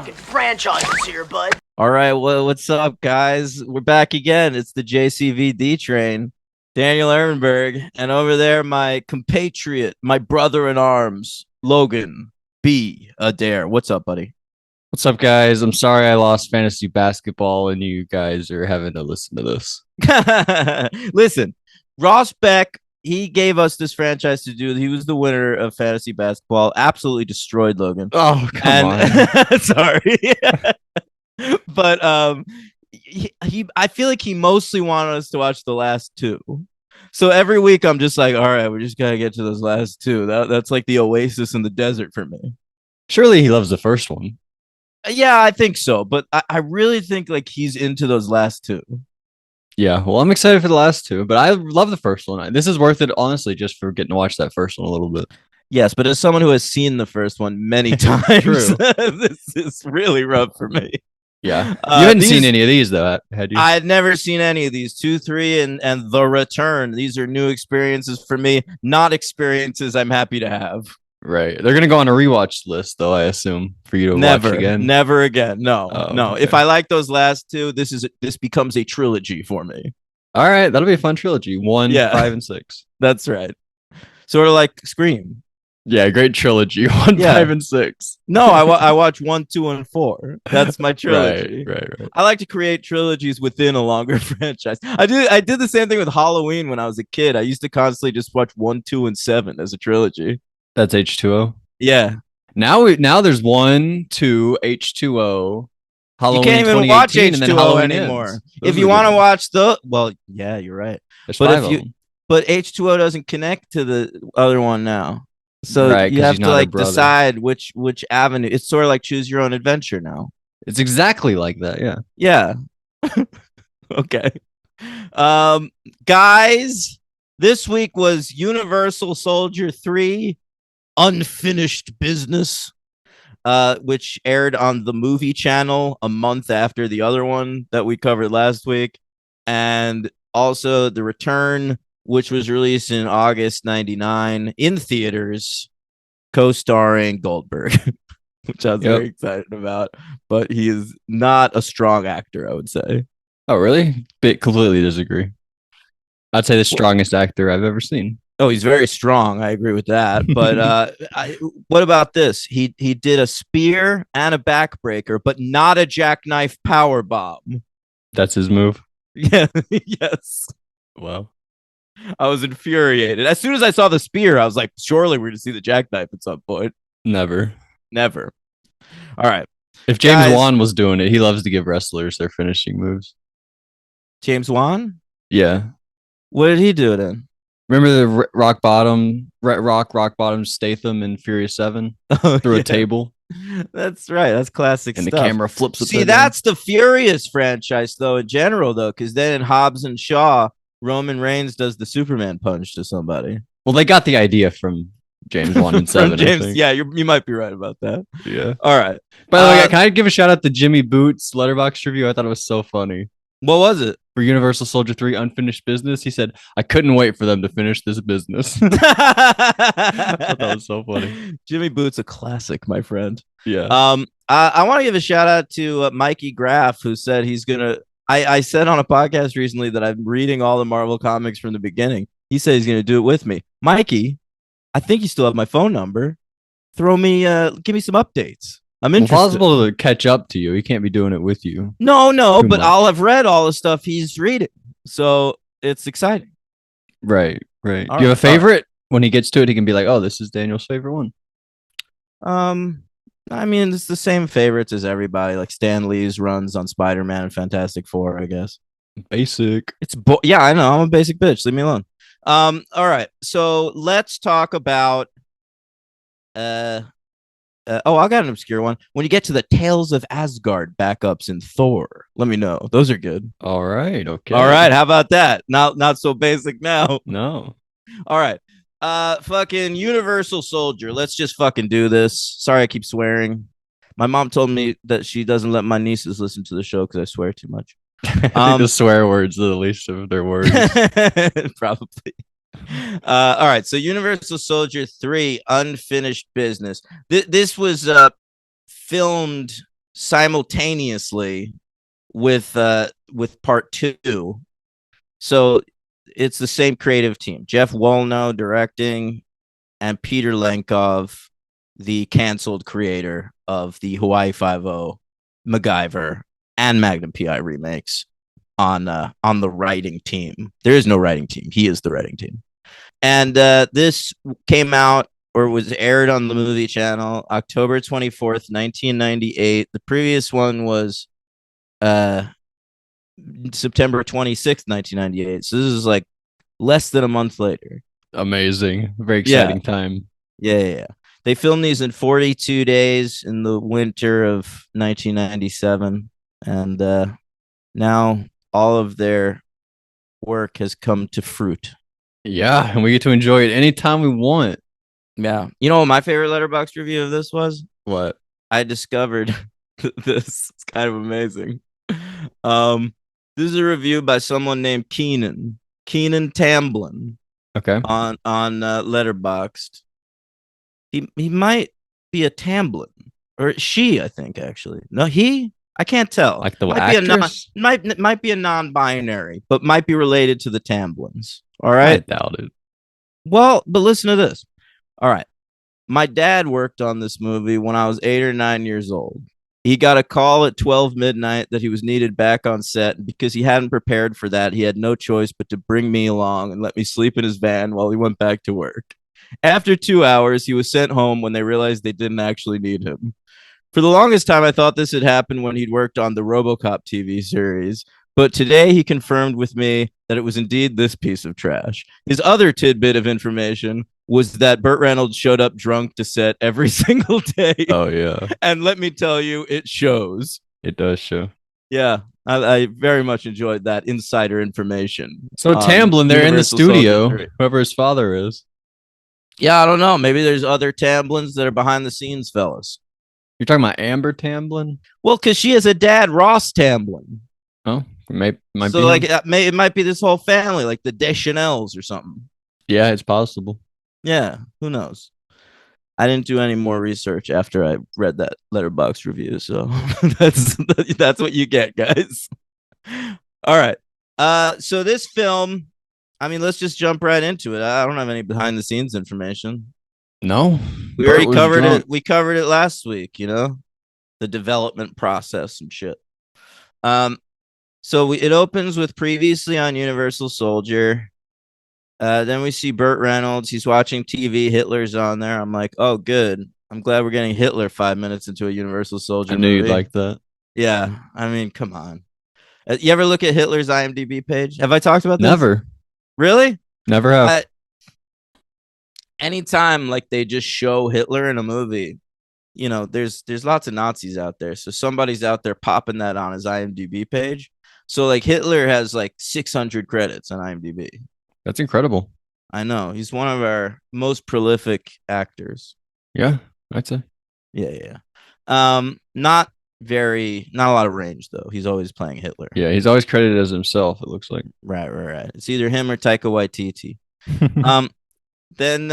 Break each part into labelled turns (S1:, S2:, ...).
S1: talking franchises here, bud.
S2: All right, well, what's up, guys? We're back again. It's the JCVD train, Daniel Ehrenberg, and over there, my compatriot, my brother in arms, Logan B. Adair. What's up, buddy?
S3: What's up, guys? I'm sorry I lost fantasy basketball and you guys are having to listen to this.
S2: Listen, Ross Beck, he gave us this franchise to do. He was the winner of fantasy basketball. Absolutely destroyed Logan.
S3: Oh, come
S2: on. Sorry. But I feel like he mostly wanted us to watch the last two. So every week I'm just like, all right, we just gotta get to those last two. That's like the oasis in the desert for me.
S3: Surely he loves the first one.
S2: Yeah, I think so. But I really think like he's into those last two.
S3: Yeah, well, I'm excited for the last two, but I love the first one. This is worth it, honestly, just for getting to watch that first one a little bit.
S2: Yes, but as someone who has seen the first one many times, this is really rough for me.
S3: Yeah, you hadn't seen any of these though, had you?
S2: I had never seen any of these 2, 3, and The Return. These are new experiences for me, not experiences I'm happy to have.
S3: Right, they're gonna go on a rewatch list, though. I assume for you to watch again.
S2: Never again. No, no.
S3: Okay.
S2: If I like those last two, this becomes a trilogy for me.
S3: All right, that'll be a fun trilogy. 1, 5, and 6.
S2: That's right. Sort of like Scream.
S3: Yeah, great trilogy. 1, 5, and 6.
S2: No, I watch 1, 2, and 4. That's my trilogy.
S3: Right.
S2: I like to create trilogies within a longer franchise. I did the same thing with Halloween when I was a kid. I used to constantly just watch 1, 2, and 7 as a trilogy.
S3: That's H2O.
S2: Yeah.
S3: Now there's 1, 2, H2O.
S2: Halloween. You can't even watch H2O anymore. If you want to watch yeah, you're right.
S3: There's
S2: but H2O doesn't connect to the other one now. So you have to like decide which avenue. It's sort of like choose your own adventure now.
S3: It's exactly like that. Yeah.
S2: Yeah. Okay. Guys, this week was Universal Soldier 3 Unfinished Business, which aired on the movie channel a month after the other one that we covered last week. And also The Return, which was released in August 99 in theaters, co-starring Goldberg, which I was very excited about. But he is not a strong actor, I would say.
S3: Oh, really? Completely disagree. I'd say the strongest actor I've ever seen.
S2: Oh, he's very strong. I agree with that. But what about this? He did a spear and a backbreaker, but not a jackknife power bomb.
S3: That's his move?
S2: Yeah. Yes.
S3: Wow.
S2: I was infuriated. As soon as I saw the spear, I was like, surely we're going to see the jackknife at some point.
S3: Never.
S2: All right.
S3: If James Wan was doing it, he loves to give wrestlers their finishing moves.
S2: James Wan?
S3: Yeah.
S2: What did he do it in?
S3: Remember the rock bottom Statham in Furious 7 through a table?
S2: That's right. That's classic
S3: and
S2: stuff.
S3: The camera flips.
S2: See, that's the Furious franchise, though, in general, though, because then in Hobbs and Shaw, Roman Reigns does the Superman punch to somebody.
S3: Well, they got the idea from James Wan in 7.
S2: Yeah, you might be right about that.
S3: Yeah.
S2: All right.
S3: By the way, can I give a shout out to Jimmy Boots' Letterboxd review? I thought it was so funny.
S2: What was it?
S3: For Universal Soldier 3 Unfinished Business, he said, I couldn't wait for them to finish this business. I thought that was so funny.
S2: Jimmy Boots, a classic, my friend.
S3: Yeah.
S2: I want to give a shout out to Mikey Graff, who said he's going to. I said on a podcast recently that I'm reading all the Marvel comics from the beginning. He said he's going to do it with me. Mikey, I think you still have my phone number. Give me some updates. I'm interested.
S3: Possible to catch up to you. He can't be doing it with you.
S2: No, but I'll have read all the stuff he's reading. So it's exciting.
S3: Right. Do you have a favorite? When he gets to it, he can be like, oh, this is Daniel's favorite one.
S2: I mean, it's the same favorites as everybody. Like Stan Lee's runs on Spider-Man and Fantastic Four, I guess.
S3: Basic.
S2: Yeah, I know. I'm a basic bitch. Leave me alone. All right. So let's talk about I got an obscure one. When you get to the Tales of Asgard backups in Thor, let me know. Those are good.
S3: All right. Okay.
S2: All right. How about that? Not so basic now.
S3: No.
S2: All right. Fucking Universal Soldier. Let's just fucking do this. Sorry, I keep swearing. My mom told me that she doesn't let my nieces listen to the show because I swear too much.
S3: I think the swear words are the least of their words.
S2: Probably. All right, so Universal Soldier 3 Unfinished Business. This was filmed simultaneously with part 2. So it's the same creative team. Jeff Wolno directing, and Peter Lenkov, the canceled creator of the Hawaii Five-0, MacGyver, and Magnum PI remakes on the writing team. There is no writing team. He is the writing team. And this came out or was aired on the Movie Channel October 24th, 1998. The previous one was September 26th, 1998. So this is like less than a month later.
S3: Amazing. Very
S2: Yeah.
S3: exciting time.
S2: Yeah. They filmed these in 42 days in the winter of 1997. And now all of their work has come to fruit.
S3: Yeah, and we get to enjoy it anytime we want.
S2: Yeah. You know what my favorite Letterboxd review of this was?
S3: What?
S2: I discovered this. It's kind of amazing. This is a review by someone named Keenan Tamblin
S3: Okay.
S2: on Letterboxd. He might be a Tamblin, or she, I think, actually. No, he. I can't tell.
S3: Like the
S2: might
S3: actress?
S2: might be a non-binary, but might be related to the Tamblins. All
S3: I
S2: right.
S3: doubt it.
S2: Well, but listen to this. All right. My dad worked on this movie when I was 8 or 9 years old. He got a call at 12 midnight that he was needed back on set. And because he hadn't prepared for that, he had no choice but to bring me along and let me sleep in his van while he went back to work. After 2 hours, he was sent home when they realized they didn't actually need him. For the longest time, I thought this had happened when he'd worked on the RoboCop TV series, but today he confirmed with me that it was indeed this piece of trash. His other tidbit of information was that Burt Reynolds showed up drunk to set every single day.
S3: Oh, yeah.
S2: And let me tell you, it shows.
S3: It does show.
S2: Yeah, I very much enjoyed that insider information.
S3: So Tamblin, they're in the
S2: Universal Soldier
S3: studio,
S2: 3.
S3: whoever his father is.
S2: Yeah, I don't know. Maybe there's other Tamblins that are behind the scenes, fellas.
S3: You're talking about Amber Tamblin?
S2: Well, because she has a dad, Ross Tamblin.
S3: Oh, might
S2: So
S3: be
S2: like
S3: him.
S2: it might be this whole family, like the Deschanels or something.
S3: Yeah, it's possible.
S2: Yeah, who knows? I didn't do any more research after I read that Letterboxd review, so that's what you get, guys. All right. So this film, I mean, let's just jump right into it. I don't have any behind the scenes information.
S3: No,
S2: We
S3: Bert
S2: already
S3: was
S2: covered
S3: drunk.
S2: it. We covered it last week, the development process and shit. So it opens with previously on Universal Soldier. Then we see Burt Reynolds. He's watching TV. Hitler's on there. I'm like, oh, good. I'm glad we're getting Hitler 5 minutes into a Universal Soldier
S3: I knew
S2: movie.
S3: you'd like that.
S2: Yeah, I mean, come on. You ever look at Hitler's IMDb page? Have I talked about this?
S3: Never.
S2: Really?
S3: Never have.
S2: Anytime like they just show Hitler in a movie, there's lots of Nazis out there. So somebody's out there popping that on his IMDb page. So like Hitler has like 600 credits on IMDb.
S3: That's incredible.
S2: I know. He's one of our most prolific actors.
S3: Yeah, I'd say.
S2: Yeah. Not a lot of range though. He's always playing Hitler.
S3: Yeah, he's always credited as himself, it looks like.
S2: Right. It's either him or Taika Waititi. Then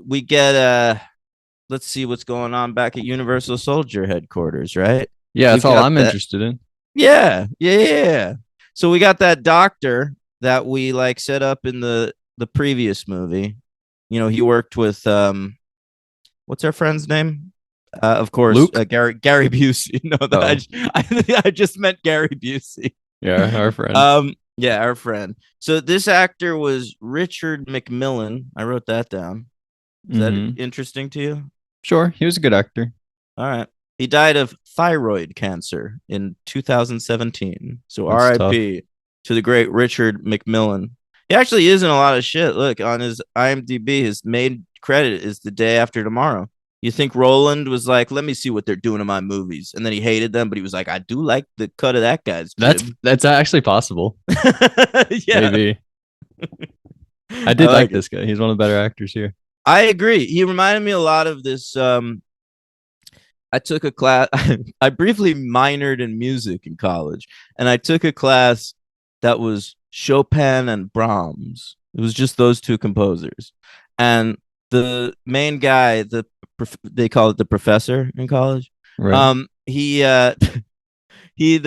S2: we get let's see what's going on back at Universal Soldier headquarters, right?
S3: Yeah, that's all I'm interested in.
S2: Yeah. So we got that doctor that we like set up in the previous movie. He worked with what's our friend's name? Of course,
S3: Luke?
S2: Gary Busey. I just meant Gary Busey.
S3: Yeah, our friend.
S2: Yeah, our friend. So this actor was Richard McMillan. I wrote that down. Is that interesting to you?
S3: Sure, he was a good actor.
S2: All right. He died of thyroid cancer in 2017. So
S3: That's
S2: R.I.P. to the great Richard McMillan. He actually is in a lot of shit. Look, on his IMDb, his main credit is The Day After Tomorrow. You think Roland was like, let me see what they're doing in my movies. And then he hated them, but he was like, I do like the cut of that guy's jib.
S3: That's actually possible.
S2: Yeah.
S3: Maybe. I did like this guy. He's one of the better actors here.
S2: I agree. He reminded me a lot of this. I took a class. I briefly minored in music in college, and I took a class that was Chopin and Brahms. It was just those two composers, and the main guy, they call it the professor in college.
S3: Right.
S2: he he'd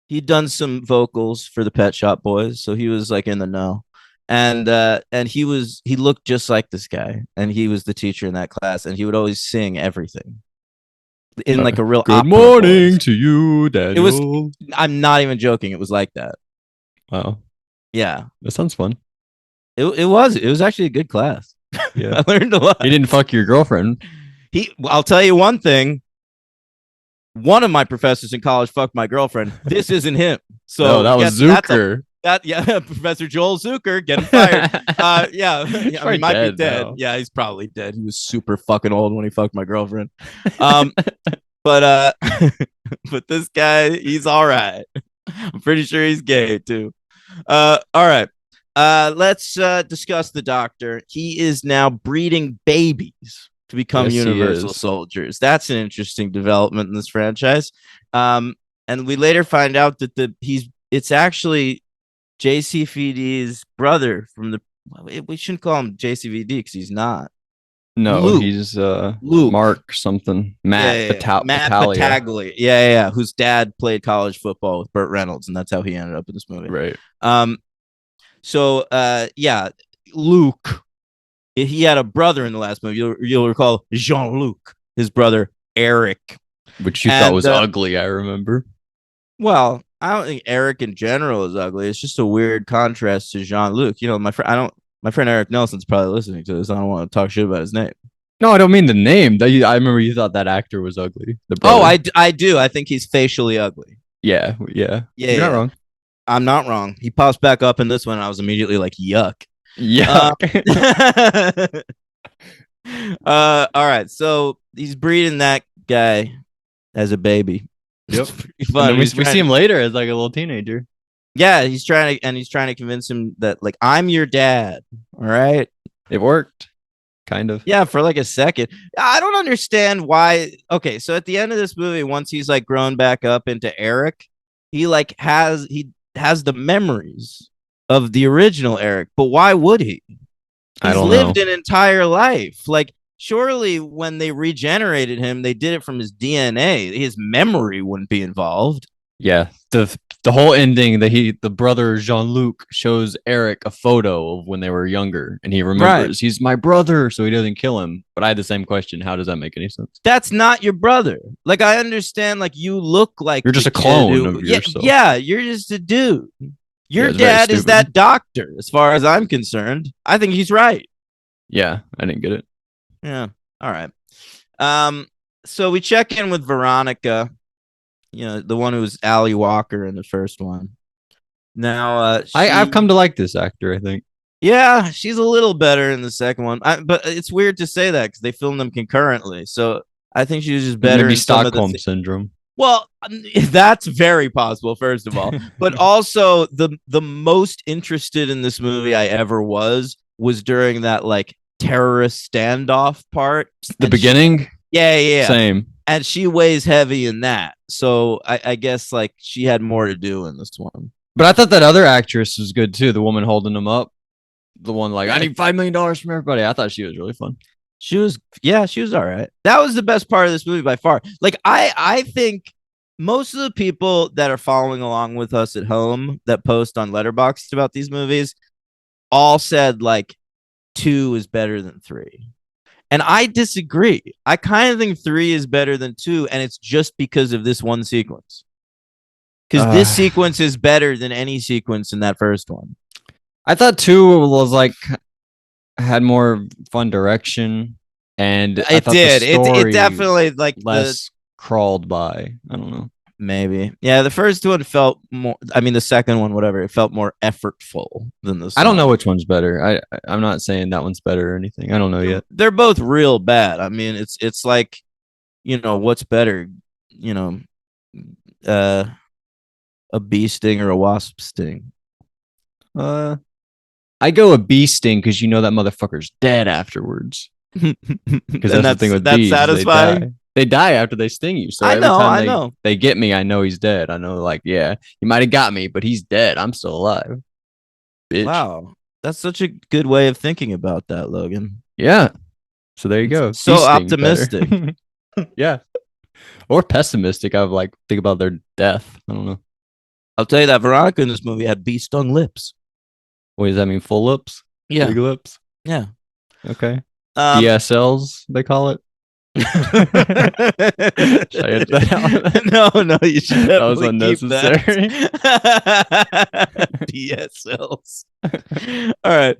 S2: he'd done some vocals for the Pet Shop Boys, so he was like in the know. And he looked just like this guy, and he was the teacher in that class, and he would always sing everything in like a real
S3: Good
S2: opera
S3: morning
S2: voice.
S3: to you,
S2: It was
S3: Daniel.
S2: I'm not even joking, it was like that.
S3: Wow,
S2: Yeah.
S3: that sounds fun.
S2: It was actually a good class.
S3: Yeah,
S2: I learned a lot.
S3: he didn't fuck your girlfriend.
S2: I'll tell you one thing. One of my professors in college fucked my girlfriend. This isn't him. So
S3: No, that was
S2: that's
S3: Zucker.
S2: Professor Joel Zucker getting fired. Yeah,
S3: He's
S2: I mean, might be
S3: probably
S2: dead.
S3: now.
S2: Yeah, he's probably dead. He was super fucking old when he fucked my girlfriend. But but this guy, he's all right. I'm pretty sure he's gay too. All right. Let's discuss the doctor. He is now breeding babies to become
S3: Yes, he
S2: universal
S3: is.
S2: soldiers. That's an interesting development in this franchise. And we later find out that it's actually JCVD's brother from the. We shouldn't call him JCVD because he's not.
S3: No,
S2: Luke.
S3: he's
S2: Luke.
S3: Mark something. Matt
S2: Matt
S3: Battaglia.
S2: Battaglia. Yeah. Whose dad played college football with Burt Reynolds, and that's how he ended up in this movie.
S3: Right.
S2: So yeah, Luke. He had a brother in the last movie. You'll recall Jean-Luc, his brother Eric.
S3: Which you thought was ugly, I remember.
S2: Well, I don't think Eric in general is ugly. It's just a weird contrast to Jean-Luc. You know, my friend Eric Nelson's probably listening to this. I don't want to talk shit about his name.
S3: No, I don't mean the name. I remember you thought that actor was ugly. The
S2: Oh,
S3: brother.
S2: I do. I think he's facially ugly.
S3: Yeah. You're not wrong.
S2: I'm not wrong. He pops back up in this one, and I was immediately like, yuck.
S3: Yeah.
S2: All right. So he's breeding that guy as a baby.
S3: Yep.
S2: Fun.
S3: We see him later as like a little teenager.
S2: Yeah, he's trying to convince him that like I'm your dad. All right.
S3: It worked. Kind of.
S2: Yeah, for like a second. I don't understand why. Okay, so at the end of this movie, once he's like grown back up into Eric, he has the memories of the original Eric. But why would he?
S3: I
S2: He's
S3: don't
S2: lived
S3: know.
S2: an entire life. Like, surely when they regenerated him, they did it from his DNA. His memory wouldn't be involved.
S3: Yeah. The whole ending that the brother Jean-Luc shows Eric a photo of when they were younger, and he remembers he's my brother, so he doesn't kill him. But I had the same question. How does that make any sense?
S2: That's not your brother. Like, I understand, like, you look like
S3: You're just a clone of yourself.
S2: Yeah, you're just a dude. Your
S3: it's very
S2: dad is
S3: stupid.
S2: that doctor, as far as I'm concerned. I think he's right.
S3: Yeah, I didn't get it.
S2: Yeah. All right. So we check in with Veronica, you know, the one who was Allie Walker in the first one. Now,
S3: I've come to like this actor, I think.
S2: Yeah, she's a little better in the second one. But it's weird to say that because they filmed them concurrently. So I think she was just better
S3: Maybe
S2: in some of
S3: Stockholm
S2: the
S3: syndrome.
S2: Well, that's very possible, first of all. But also the most interested in this movie I ever was during that like terrorist standoff part.
S3: The beginning?
S2: Yeah.
S3: Same.
S2: And she weighs heavy in that. So I guess like she had more to do in this one.
S3: But I thought that other actress was good too. The woman holding him up. The one like, I need $5 million from everybody. I thought she was really fun.
S2: She was all right. That was the best part of this movie by far. Like I think most of the people that are following along with us at home that post on Letterboxd about these movies all said like 2 is better than 3. And I disagree. I kind of think 3 is better than 2, and it's just because of this one sequence. Because this sequence is better than any sequence in that first one.
S3: I thought 2 was like had more fun direction, and
S2: it did. It definitely like
S3: less crawled by. I don't know.
S2: Maybe. Yeah, the first one felt more. I mean, the second one, whatever. It felt more effortful than this.
S3: I don't know which one's better. I'm not saying that one's better or anything. I don't know yet.
S2: They're both real bad. I mean, it's like, you know, what's better? You know, a bee sting or a wasp sting?
S3: I go a bee sting because you know that motherfucker's dead afterwards. Because that's the thing with bees.
S2: Satisfying.
S3: They die after they sting you. So
S2: I
S3: every time
S2: know.
S3: They get me, I know he's dead. I know, like, yeah, he might have got me, but he's dead. I'm still alive. Bitch.
S2: Wow. That's such a good way of thinking about that, Logan.
S3: Yeah. So there you go.
S2: So optimistic.
S3: Yeah. Or pessimistic. I would like think about their death. I don't know.
S2: I'll tell you that Veronica in this movie had bee-stung lips.
S3: What does that mean? Full lips?
S2: Yeah.
S3: Big lips?
S2: Yeah.
S3: Okay. DSLs, they call it. Should I edit that out?
S2: No, you should
S3: That was
S2: definitely keep
S3: unnecessary.
S2: that. DSLs. All right.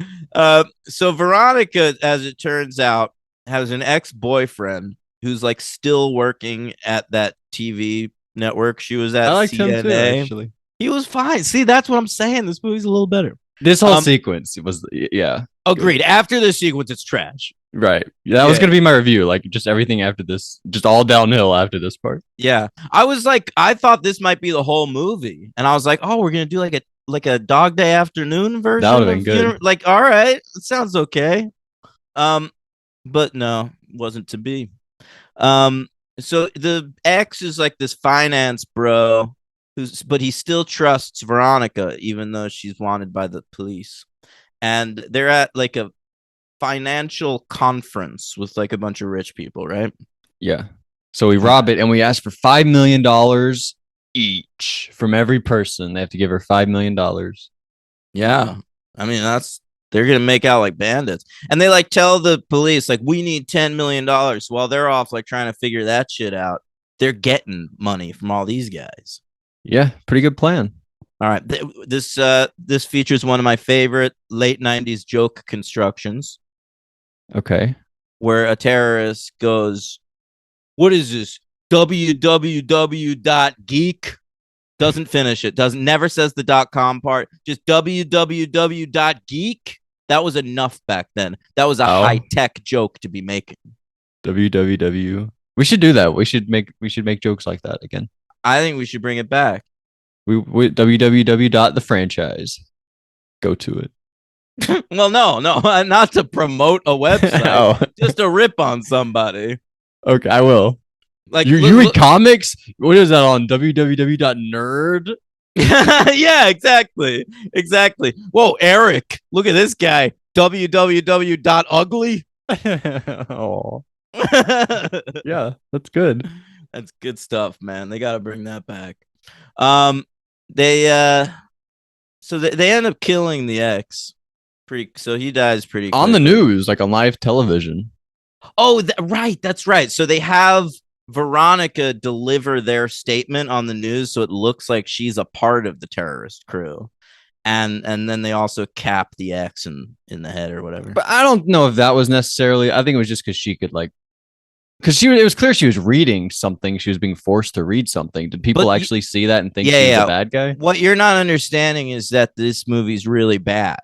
S2: So Veronica, as it turns out, has an ex-boyfriend who's like still working at that TV network she was at.
S3: I liked
S2: CNA.
S3: him too, actually.
S2: He was fine. See, that's what I'm saying. This movie's a little better.
S3: This whole sequence was, yeah.
S2: Agreed. After this sequence, it's trash.
S3: Right. That was going to be my review. Like, just everything after this, just all downhill after this part.
S2: Yeah. I thought this might be the whole movie. And I was like, oh, we're going to do like a Dog Day Afternoon version.
S3: That would have been good.
S2: Like, all right. It sounds okay. But no, wasn't to be. So the ex is like this finance bro but he still trusts Veronica, even though she's wanted by the police. And they're at like a financial conference with like a bunch of rich people, right?
S3: Yeah. So we rob it and we ask for $5 million each from every person. They have to give her $5 million.
S2: Yeah. I mean, they're going to make out like bandits. And they like tell the police, like, we need $10 million. While they're off like trying to figure that shit out. They're getting money from all these guys.
S3: Yeah. Pretty good plan.
S2: All right. This features one of my favorite late 90s joke constructions.
S3: Okay.
S2: Where a terrorist goes, what is this? www.geek? Doesn't finish it. Never says the .com part. Just www.geek. That was enough back then. That was a high-tech joke to be making.
S3: www. We should do that. We should make jokes like that again.
S2: I think we should bring it back.
S3: We www.thefranchise. Go to it.
S2: Well, no, not to promote a website. Just to rip on somebody.
S3: Okay, I will. Like you read comics? What is that on www.nerd?
S2: Yeah, exactly. Whoa, Eric, look at this guy. www.ugly.
S3: Oh. Yeah, that's good.
S2: That's good stuff, man. They got to bring that back. They end up killing the ex. So he dies pretty quickly.
S3: On the news, like on live television.
S2: Oh, right. That's right. So they have Veronica deliver their statement on the news, so it looks like she's a part of the terrorist crew. And then they also cap the ex in the head or whatever.
S3: But I don't know if that was necessarily. I think it was just because she could because it was clear she was reading something. She was being forced to read something. Did people actually see that and think she was a bad guy?
S2: What you're not understanding is that this movie's really bad.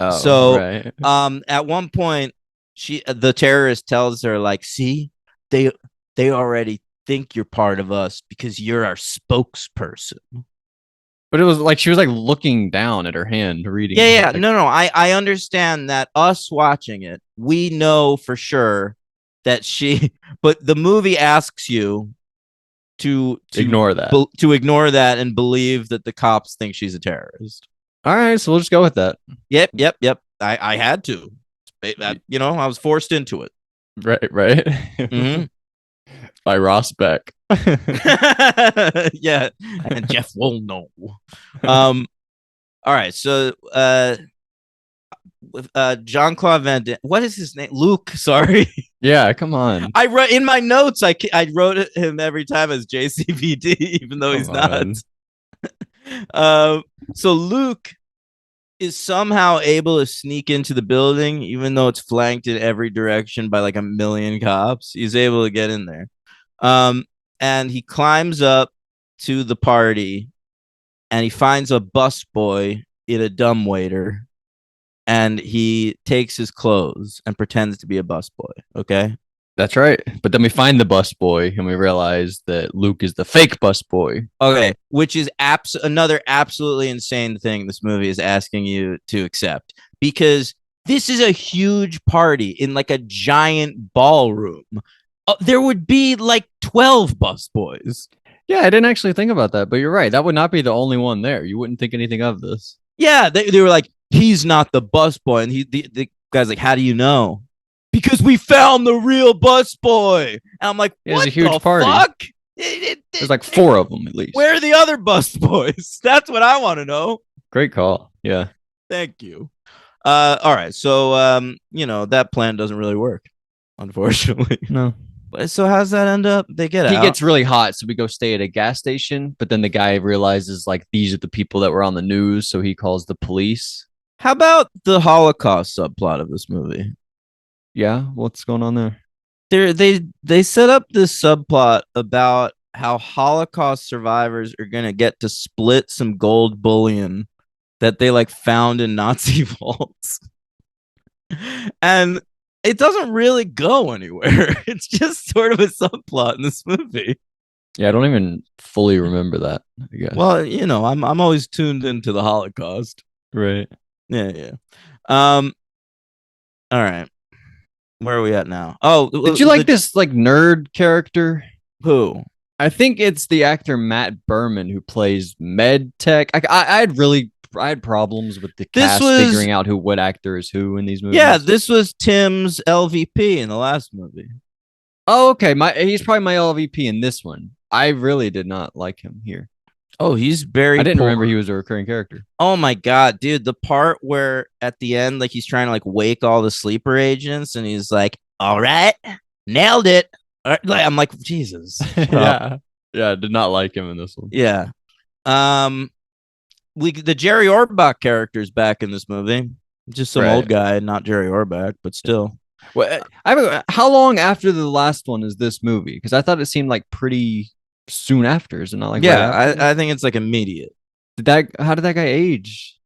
S3: Oh,
S2: so
S3: right.
S2: At one point, the terrorist tells her, like, see, they already think you're part of us because you're our spokesperson.
S3: But it was like she was like looking down at her hand reading.
S2: Yeah. No. I understand that us watching it, we know for sure that but the movie asks you to
S3: ignore that.
S2: To ignore that and believe that the cops think she's a terrorist.
S3: All right, so we'll just go with that.
S2: Yep. I had to. I was forced into it.
S3: Right.
S2: Mm-hmm.
S3: By Ross Beck.
S2: Yeah, and Jeff Woolnough. All right, so Jean-Claude Van Damme. What is his name? Luke. Sorry.
S3: Yeah, come on.
S2: I wrote in my notes. I wrote him every time as JCVD, even though he's not. So Luke is somehow able to sneak into the building, even though it's flanked in every direction by like a million cops. He's able to get in there. And he climbs up to the party and he finds a busboy in a dumbwaiter and he takes his clothes and pretends to be a busboy. Okay.
S3: That's right. But then we find the busboy and we realize that Luke is the fake busboy.
S2: Okay. Which is another absolutely insane thing this movie is asking you to accept, because this is a huge party in like a giant ballroom. There would be like 12 busboys.
S3: Yeah, I didn't actually think about that, but you're right. That would not be the only one there. You wouldn't think anything of this.
S2: Yeah, they were like, he's not the busboy. And the guy's like, how do you know? because we found the real busboy. And I'm like,
S3: Yeah, it was
S2: what
S3: a huge
S2: the
S3: party.
S2: fuck?
S3: There's like 4 of them at least.
S2: Where are the other busboys? That's what I want to know.
S3: Great call. Yeah.
S2: Thank you. All right. So, that plan doesn't really work, unfortunately.
S3: No.
S2: So how's that end up? They get
S3: He
S2: out.
S3: gets really hot, so we go stay at a gas station. But then the guy realizes like these are the people that were on the news, so he calls the police.
S2: How about the Holocaust subplot of this movie?
S3: Yeah, what's going on there?
S2: They set up this subplot about how Holocaust survivors are gonna get to split some gold bullion that they like found in Nazi vaults. And it doesn't really go anywhere. It's just sort of a subplot in this movie.
S3: Yeah, I don't even fully remember that, I guess.
S2: Well, I'm always tuned into the Holocaust.
S3: right.
S2: Yeah. All right. Where are we at now? Oh,
S3: Did you like this like nerd character?
S2: Who?
S3: I think it's the actor Matt Berman who plays Med Tech. I had problems with the cast figuring out what actor is who in these movies.
S2: Yeah, this was Tim's LVP in the last movie.
S3: Oh, okay. He's probably my LVP in this one. I really did not like him here.
S2: Oh, he's very.
S3: I didn't
S2: poor.
S3: remember he was a recurring character.
S2: Oh my god, dude! The part where at the end, like he's trying to like wake all the sleeper agents, and he's like, "All right, nailed it." Like, I'm like, Jesus.
S3: yeah, I did not like him in this one.
S2: Yeah. The Jerry Orbach character's back in this movie. Just some old guy, not Jerry Orbach, but still.
S3: Well, how long after the last one is this movie? Because I thought it seemed like pretty soon after. Is it not like?
S2: Yeah,
S3: right
S2: I think it's like immediate.
S3: How did that guy age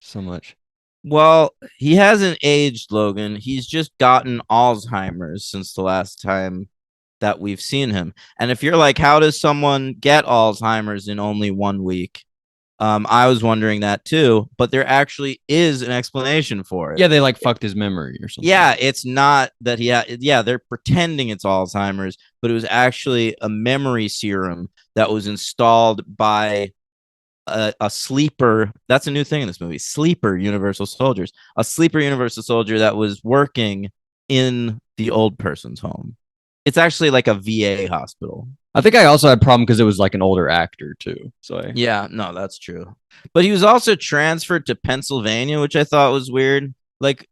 S3: so much?
S2: Well, he hasn't aged, Logan. He's just gotten Alzheimer's since the last time that we've seen him. And if you're like, how does someone get Alzheimer's in only 1 week? I was wondering that too, but there actually is an explanation for it.
S3: Yeah, they like fucked his memory or something.
S2: Yeah, it's not that they're pretending it's Alzheimer's, but it was actually a memory serum that was installed by a sleeper. That's a new thing in this movie. Sleeper Universal Soldiers. A sleeper Universal Soldier that was working in the old person's home. It's actually like a VA hospital.
S3: I think I also had a problem because it was like an older actor too. So
S2: yeah, no, that's true. But he was also transferred to Pennsylvania, which I thought was weird. Like,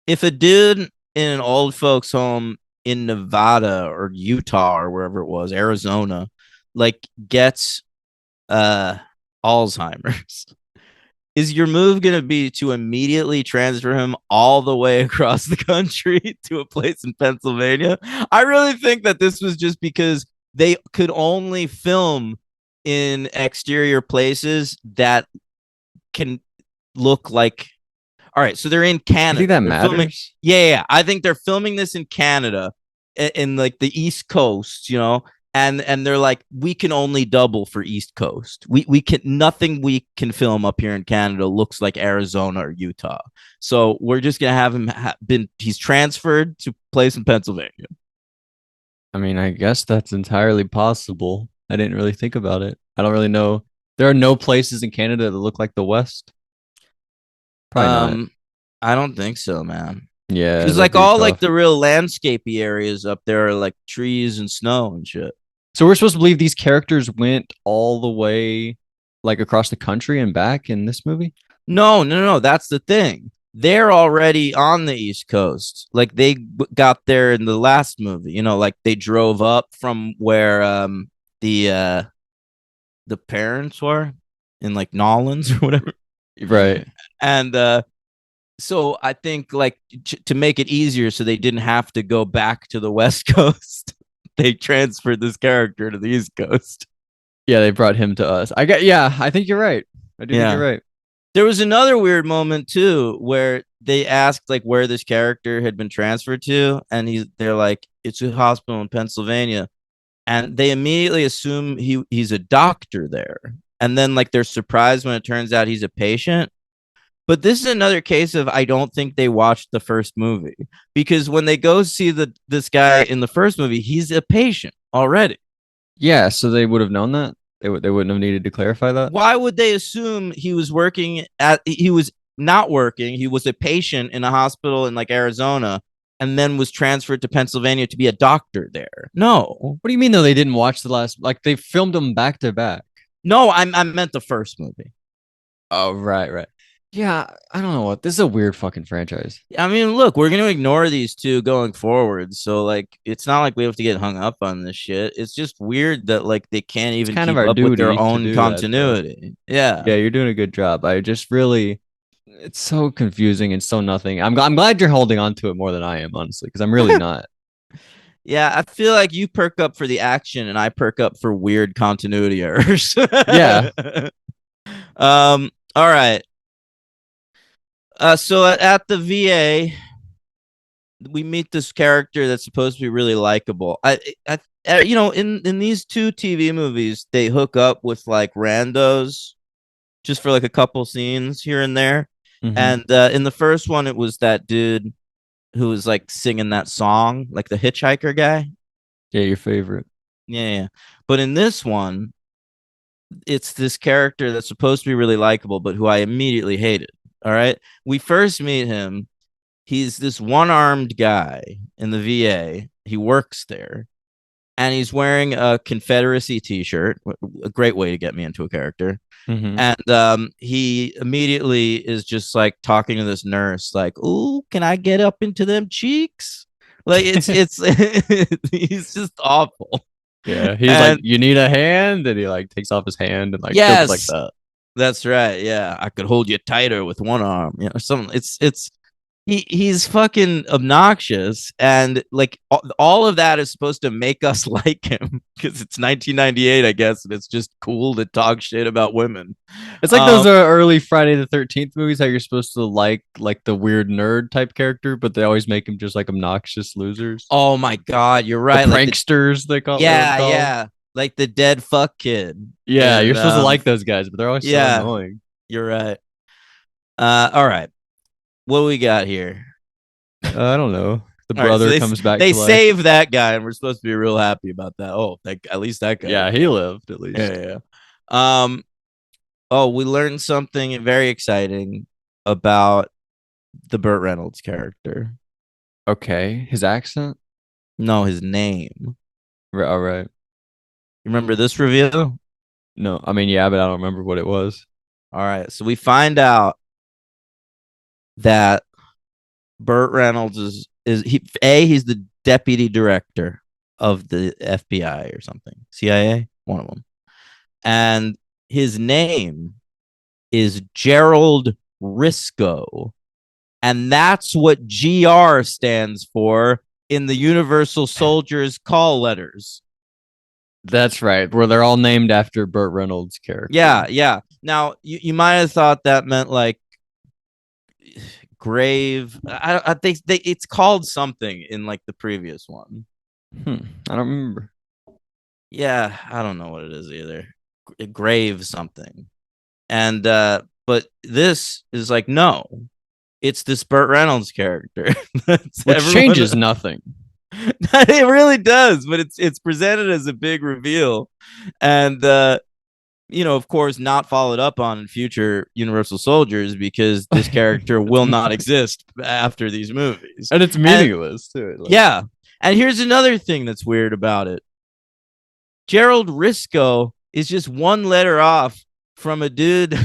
S2: if a dude in an old folks' home in Nevada or Utah or wherever it was, Arizona, like gets Alzheimer's, is your move going to be to immediately transfer him all the way across the country to a place in Pennsylvania? I really think that this was just because they could only film in exterior places that can look like. All right, so they're in Canada.
S3: I think that matters.
S2: Yeah. I think they're filming this in Canada, in like the East Coast, and they're like, we can only double for East Coast. We can nothing we can film up here in Canada looks like Arizona or Utah. So we're just gonna have him he's transferred to place in Pennsylvania.
S3: I mean, I guess that's entirely possible. I didn't really think about it. I don't really know. There are no places in Canada that look like the West. Probably not.
S2: I don't think so, man.
S3: Yeah,
S2: because like all like the real landscapey areas up there are like trees and snow and shit.
S3: So we're supposed to believe these characters went all the way like across the country and back in this movie?
S2: No. That's the thing. They're already on the East Coast. Like they got there in the last movie. Like they drove up from where the parents were in like Nolans or whatever.
S3: Right.
S2: And so I think like to make it easier so they didn't have to go back to the West Coast, they transferred this character to the East Coast.
S3: Yeah, they brought him to us. I think you're right. I do think you're right.
S2: There was another weird moment too where they asked like where this character had been transferred to, and they're like, it's a hospital in Pennsylvania, and they immediately assume he's a doctor there, and then like they're surprised when it turns out he's a patient. But this is another case of I don't think they watched the first movie, because when they go see this guy in the first movie, he's a patient already.
S3: Yeah, so they would have known that. They wouldn't have needed to clarify that.
S2: Why would they assume he was working he was not working? He was a patient in a hospital in like Arizona, and then was transferred to Pennsylvania to be a doctor there. No.
S3: What do you mean though? They didn't watch the last, like they filmed them back to back.
S2: No, I meant the first movie.
S3: Oh, right. Yeah, I don't know what. This is a weird fucking franchise.
S2: I mean, look, we're gonna ignore these two going forward. So like, it's not like we have to get hung up on this shit. It's just weird that like they can't even
S3: kind of
S2: keep
S3: our
S2: up with their
S3: duty to
S2: own
S3: do that,
S2: continuity. Yeah.
S3: Yeah, you're doing a good job. I just really, it's so confusing and so nothing. I'm glad you're holding on to it more than I am, honestly, because I'm really not.
S2: Yeah, I feel like you perk up for the action and I perk up for weird continuity errors.
S3: Yeah.
S2: All right. So at the VA, we meet this character that's supposed to be really likable. You know, in these two TV movies, they hook up with like randos just for like a couple scenes here and there.
S3: Mhm.
S2: And in the first one, it was that dude who was like singing that song, like the hitchhiker guy.
S3: Yeah, your favorite.
S2: Yeah. But in this one, it's this character that's supposed to be really likable, but who I immediately hated. All right. We first meet him. He's this one-armed guy in the VA. He works there. And he's wearing a Confederacy t-shirt. A great way to get me into a character.
S3: Mhm.
S2: And he immediately is just like talking to this nurse, like, "Ooh, can I get up into them cheeks?" Like it's he's just awful.
S3: Yeah, he's
S2: And
S3: like, you need a hand, and he like takes off his hand and like
S2: yes,
S3: jokes like that.
S2: that's right. Yeah, I could hold you tighter with one arm. You know, something. It's he's fucking obnoxious, and like all of that is supposed to make us like him because it's 1998, I guess, and it's just cool to talk shit about women.
S3: It's like those early Friday the 13th movies, how you're supposed to like the weird nerd type character, but they always make him just like obnoxious losers.
S2: Oh my god, you're right.
S3: The
S2: Like
S3: pranksters, they call
S2: yeah, like the dead fuck kid.
S3: Yeah,
S2: And,
S3: you're supposed to like those guys, but they're always so annoying.
S2: You're right. All right. What do we got here?
S3: I don't know. The
S2: All right,
S3: brother
S2: so
S3: comes back.
S2: They
S3: to life.
S2: save that guy, and we're supposed to be real happy about that. Oh, at least that guy.
S3: Yeah, he lived at least.
S2: Yeah. Oh, we learned something very exciting about the Burt Reynolds character.
S3: Okay, his accent.
S2: No, his name.
S3: All right.
S2: You remember this reveal?
S3: No, I mean, yeah, but I don't remember what it was.
S2: All right, so we find out that Burt Reynolds he's the deputy director of the FBI or something, CIA, one of them, and his name is Gerald Risco, and that's what GR stands for in the Universal Soldiers call letters.
S3: That's right, where they're all named after Burt Reynolds' character.
S2: Yeah. Now you might have thought that meant like grave. I think it's called something in like the previous one.
S3: I don't remember.
S2: Yeah, I don't know what it is either. Grave something. And but this is like, no, it's this Burt Reynolds character.
S3: Which changes nothing.
S2: It really does, but it's presented as a big reveal. And you know, of course, not followed up on in future Universal Soldiers because this character will not exist after these movies.
S3: And it's meaningless, too.
S2: Like, yeah. And here's another thing that's weird about it. Gerald Risco is just one letter off from a dude,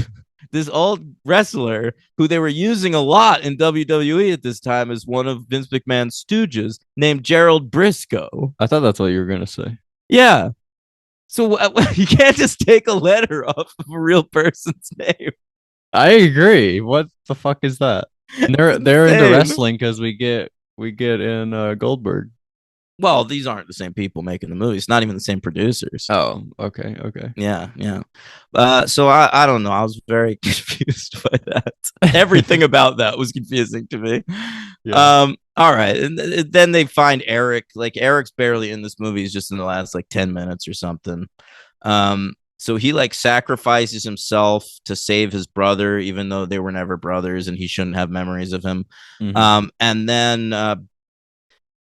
S2: this old wrestler who they were using a lot in WWE at this time as one of Vince McMahon's stooges named Gerald Briscoe.
S3: I thought that's what you were going to say.
S2: Yeah. So you can't just take a letter off of a real person's name.
S3: I agree. What the fuck is that? And they're into wrestling because we get in Goldberg.
S2: Well, these aren't the same people making the movies. Not even the same producers.
S3: Oh, okay.
S2: Yeah. So I don't know. I was very confused by that. Everything about that was confusing to me. Yeah. All right. And then they find Eric. Like Eric's barely in this movie. He's just in the last like 10 minutes or something. So he like sacrifices himself to save his brother, even though they were never brothers and he shouldn't have memories of him. Mm-hmm. And then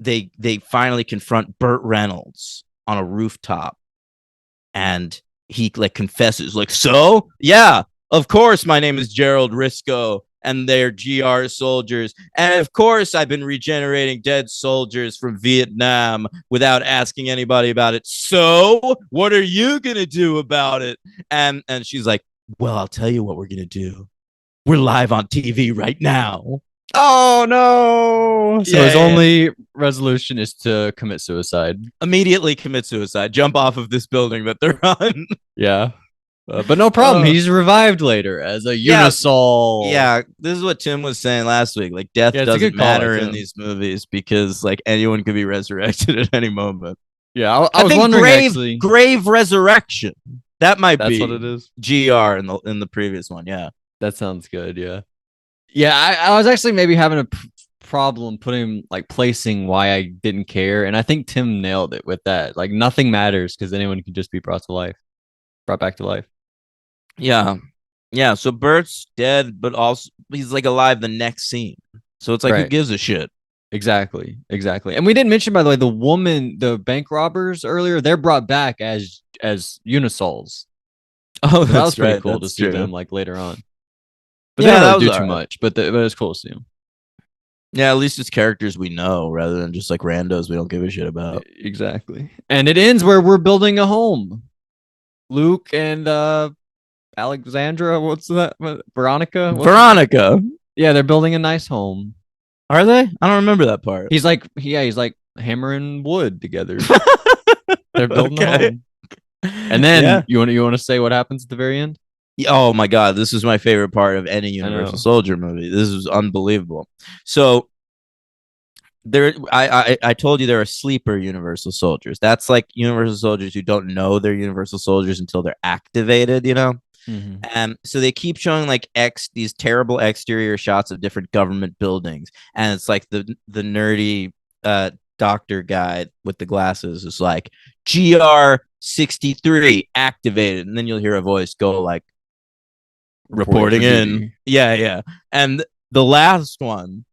S2: they finally confront Burt Reynolds on a rooftop, and he like confesses, like, so yeah, of course my name is Gerald Risco, and they're GR soldiers. And of course, I've been regenerating dead soldiers from Vietnam without asking anybody about it. So, what are you going to do about it? And she's like, well, I'll tell you what we're going to do. We're live on TV right now.
S3: Oh no! So
S2: Yeah,
S3: his
S2: yeah,
S3: only resolution is to commit suicide.
S2: Immediately commit suicide. Jump off of this building that they're on.
S3: Yeah, but no problem. He's revived later as a Unisol.
S2: Yeah, this is what Tim was saying last week. Like, death
S3: Yeah, it's a
S2: doesn't
S3: good call,
S2: matter
S3: like,
S2: in
S3: yeah.
S2: these movies because like anyone could be resurrected at any moment.
S3: Yeah, I was
S2: think
S3: wondering actually.
S2: grave resurrection. That might
S3: That's
S2: be
S3: what it is.
S2: GR in the previous one. Yeah.
S3: That sounds good. Yeah. Yeah, I was actually maybe having a problem putting like placing why I didn't care, and I think Tim nailed it with that. Like nothing matters because anyone can just be brought back to life.
S2: Yeah. Yeah. So Bert's dead, but also he's like alive the next scene. So it's like, who
S3: Right.
S2: gives a shit?
S3: Exactly. And we didn't mention, by the way, the bank robbers earlier. They're brought back as Unisols.
S2: Oh,
S3: So that was pretty
S2: right.
S3: cool to
S2: That's
S3: see
S2: true.
S3: them like later on. But
S2: Yeah,
S3: they
S2: that
S3: don't really
S2: was
S3: do too
S2: alright.
S3: much. But it's cool to see them.
S2: Yeah, at least it's characters we know rather than just like randos we don't give a shit about.
S3: Exactly. And it ends where we're building a home. Luke and Alexandra, what's that? Veronica?
S2: Veronica.
S3: Yeah, they're building a nice home.
S2: Are they? I don't remember that part.
S3: He's like hammering wood together. They're building a
S2: Okay.
S3: home. And then
S2: Yeah.
S3: you want to say what happens at the very end?
S2: Oh my god, this is my favorite part of any Universal
S3: know.
S2: Soldier movie. This is unbelievable. So there, I told you there are sleeper Universal Soldiers. That's like Universal Soldiers who don't know they're Universal Soldiers until they're activated, you know?
S3: Mm-hmm.
S2: And so they keep showing like these terrible exterior shots of different government buildings, and it's like the nerdy doctor guy with the glasses is like GR-63 activated, and then you'll hear a voice go like reporting in. Yeah. And the last one,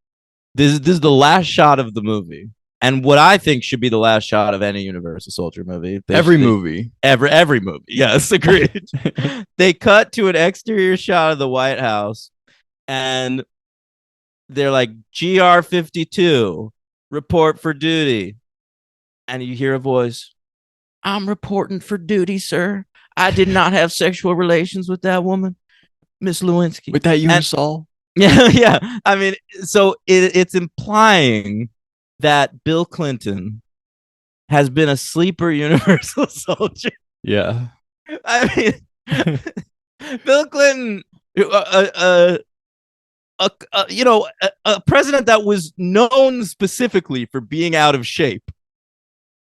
S2: this is the last shot of the movie, and what I think should be the last shot of any Universal Soldier movie.
S3: Every movie.
S2: Every movie. Yes, agreed. They cut to an exterior shot of the White House, and they're like, GR-52, report for duty. And you hear a voice, I'm reporting for duty, sir. I did not have sexual relations with that woman, Miss Lewinsky.
S3: With that Unisol?
S2: Yeah. I mean, so it's implying that Bill Clinton has been a sleeper Universal Soldier.
S3: Yeah.
S2: I mean, Bill Clinton, a president that was known specifically for being out of shape.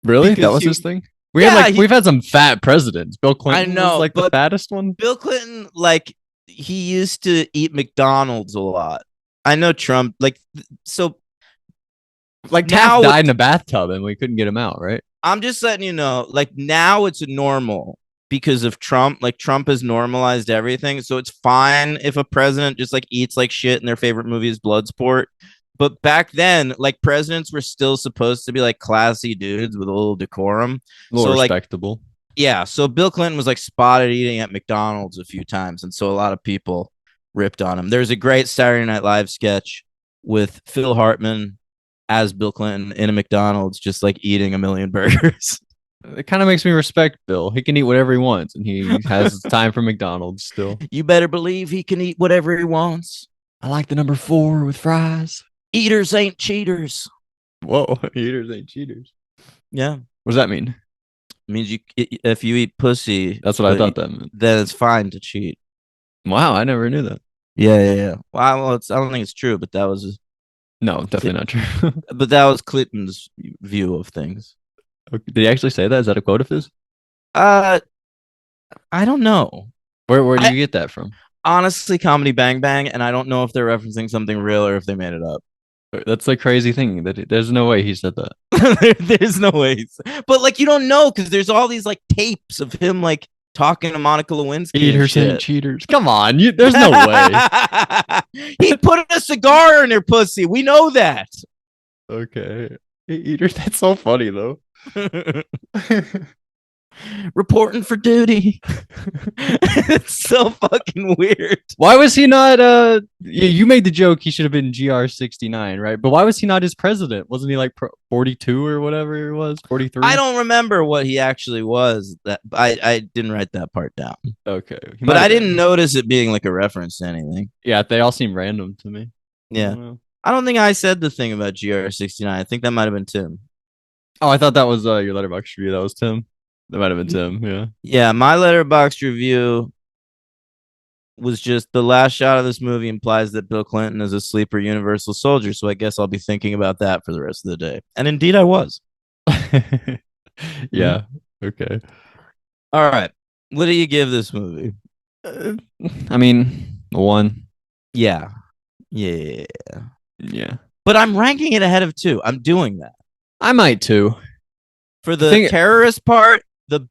S3: Really?
S2: Because
S3: That was his thing? We've had some fat presidents. Bill Clinton was like the fattest one.
S2: Bill Clinton, like, he used to eat McDonald's a lot. I know Trump, like, so.
S3: Like, Taft died in a bathtub and we couldn't get him out, right?
S2: I'm just letting you know, like, now it's normal because of Trump. Like, Trump has normalized everything. So it's fine if a president just like eats like shit and their favorite movie is Bloodsport. But back then, like, presidents were still supposed to be like classy dudes with a little decorum.
S3: A little
S2: so,
S3: respectable.
S2: Like, yeah. So Bill Clinton was like spotted eating at McDonald's a few times. And so a lot of people ripped on him. There's a great Saturday Night Live sketch with Phil Hartman as Bill Clinton in a McDonald's, just like eating a million burgers.
S3: It kind of makes me respect Bill. He can eat whatever he wants, and he has time for McDonald's still.
S2: You better believe he can eat whatever he wants.
S3: I like the number 4 with fries.
S2: Eaters ain't cheaters.
S3: Whoa, eaters ain't cheaters.
S2: Yeah.
S3: What does that mean?
S2: It means if you eat pussy,
S3: that's what I thought that meant.
S2: Then it's fine to cheat.
S3: Wow, I never knew that.
S2: Yeah. Well, I don't think it's true, but that was
S3: no, definitely not true.
S2: But that was Clinton's view of things.
S3: Okay. Did he actually say that? Is that a quote of his?
S2: I don't know.
S3: Where do you get that from?
S2: Honestly, Comedy Bang Bang, and I don't know if they're referencing something real or if they made it up.
S3: That's the crazy thing. There's no way he said that.
S2: There's no way. But like, you don't know because there's all these like tapes of him like talking to Monica Lewinsky.
S3: Eaters and cheaters. Come on, there's no way.
S2: He put a cigar in her pussy. We know that.
S3: Okay, eaters. That's so funny though.
S2: reporting for duty. It's so fucking weird.
S3: Why was he not? You made the joke he should have been GR69, right? But why was he not his president? Wasn't he like 42 or whatever it was? 43.
S2: I don't remember what he actually was. That I didn't write that part down.
S3: Okay,
S2: but I didn't notice it being like a reference to anything.
S3: Yeah, they all seem random to me.
S2: Yeah, I don't think I said the thing about GR69. I think that might have been Tim.
S3: Oh, I thought that was your Letterboxd review. That was Tim. That might have been Tim. Yeah.
S2: Yeah, my Letterboxd review was just the last shot of this movie implies that Bill Clinton is a sleeper Universal Soldier. So I guess I'll be thinking about that for the rest of the day. And indeed, I was.
S3: Yeah. Okay.
S2: All right. What do you give this movie?
S3: I mean, a 1.
S2: Yeah. Yeah.
S3: Yeah.
S2: But I'm ranking it ahead of 2. I'm doing that.
S3: I might too.
S2: For the terrorist part, the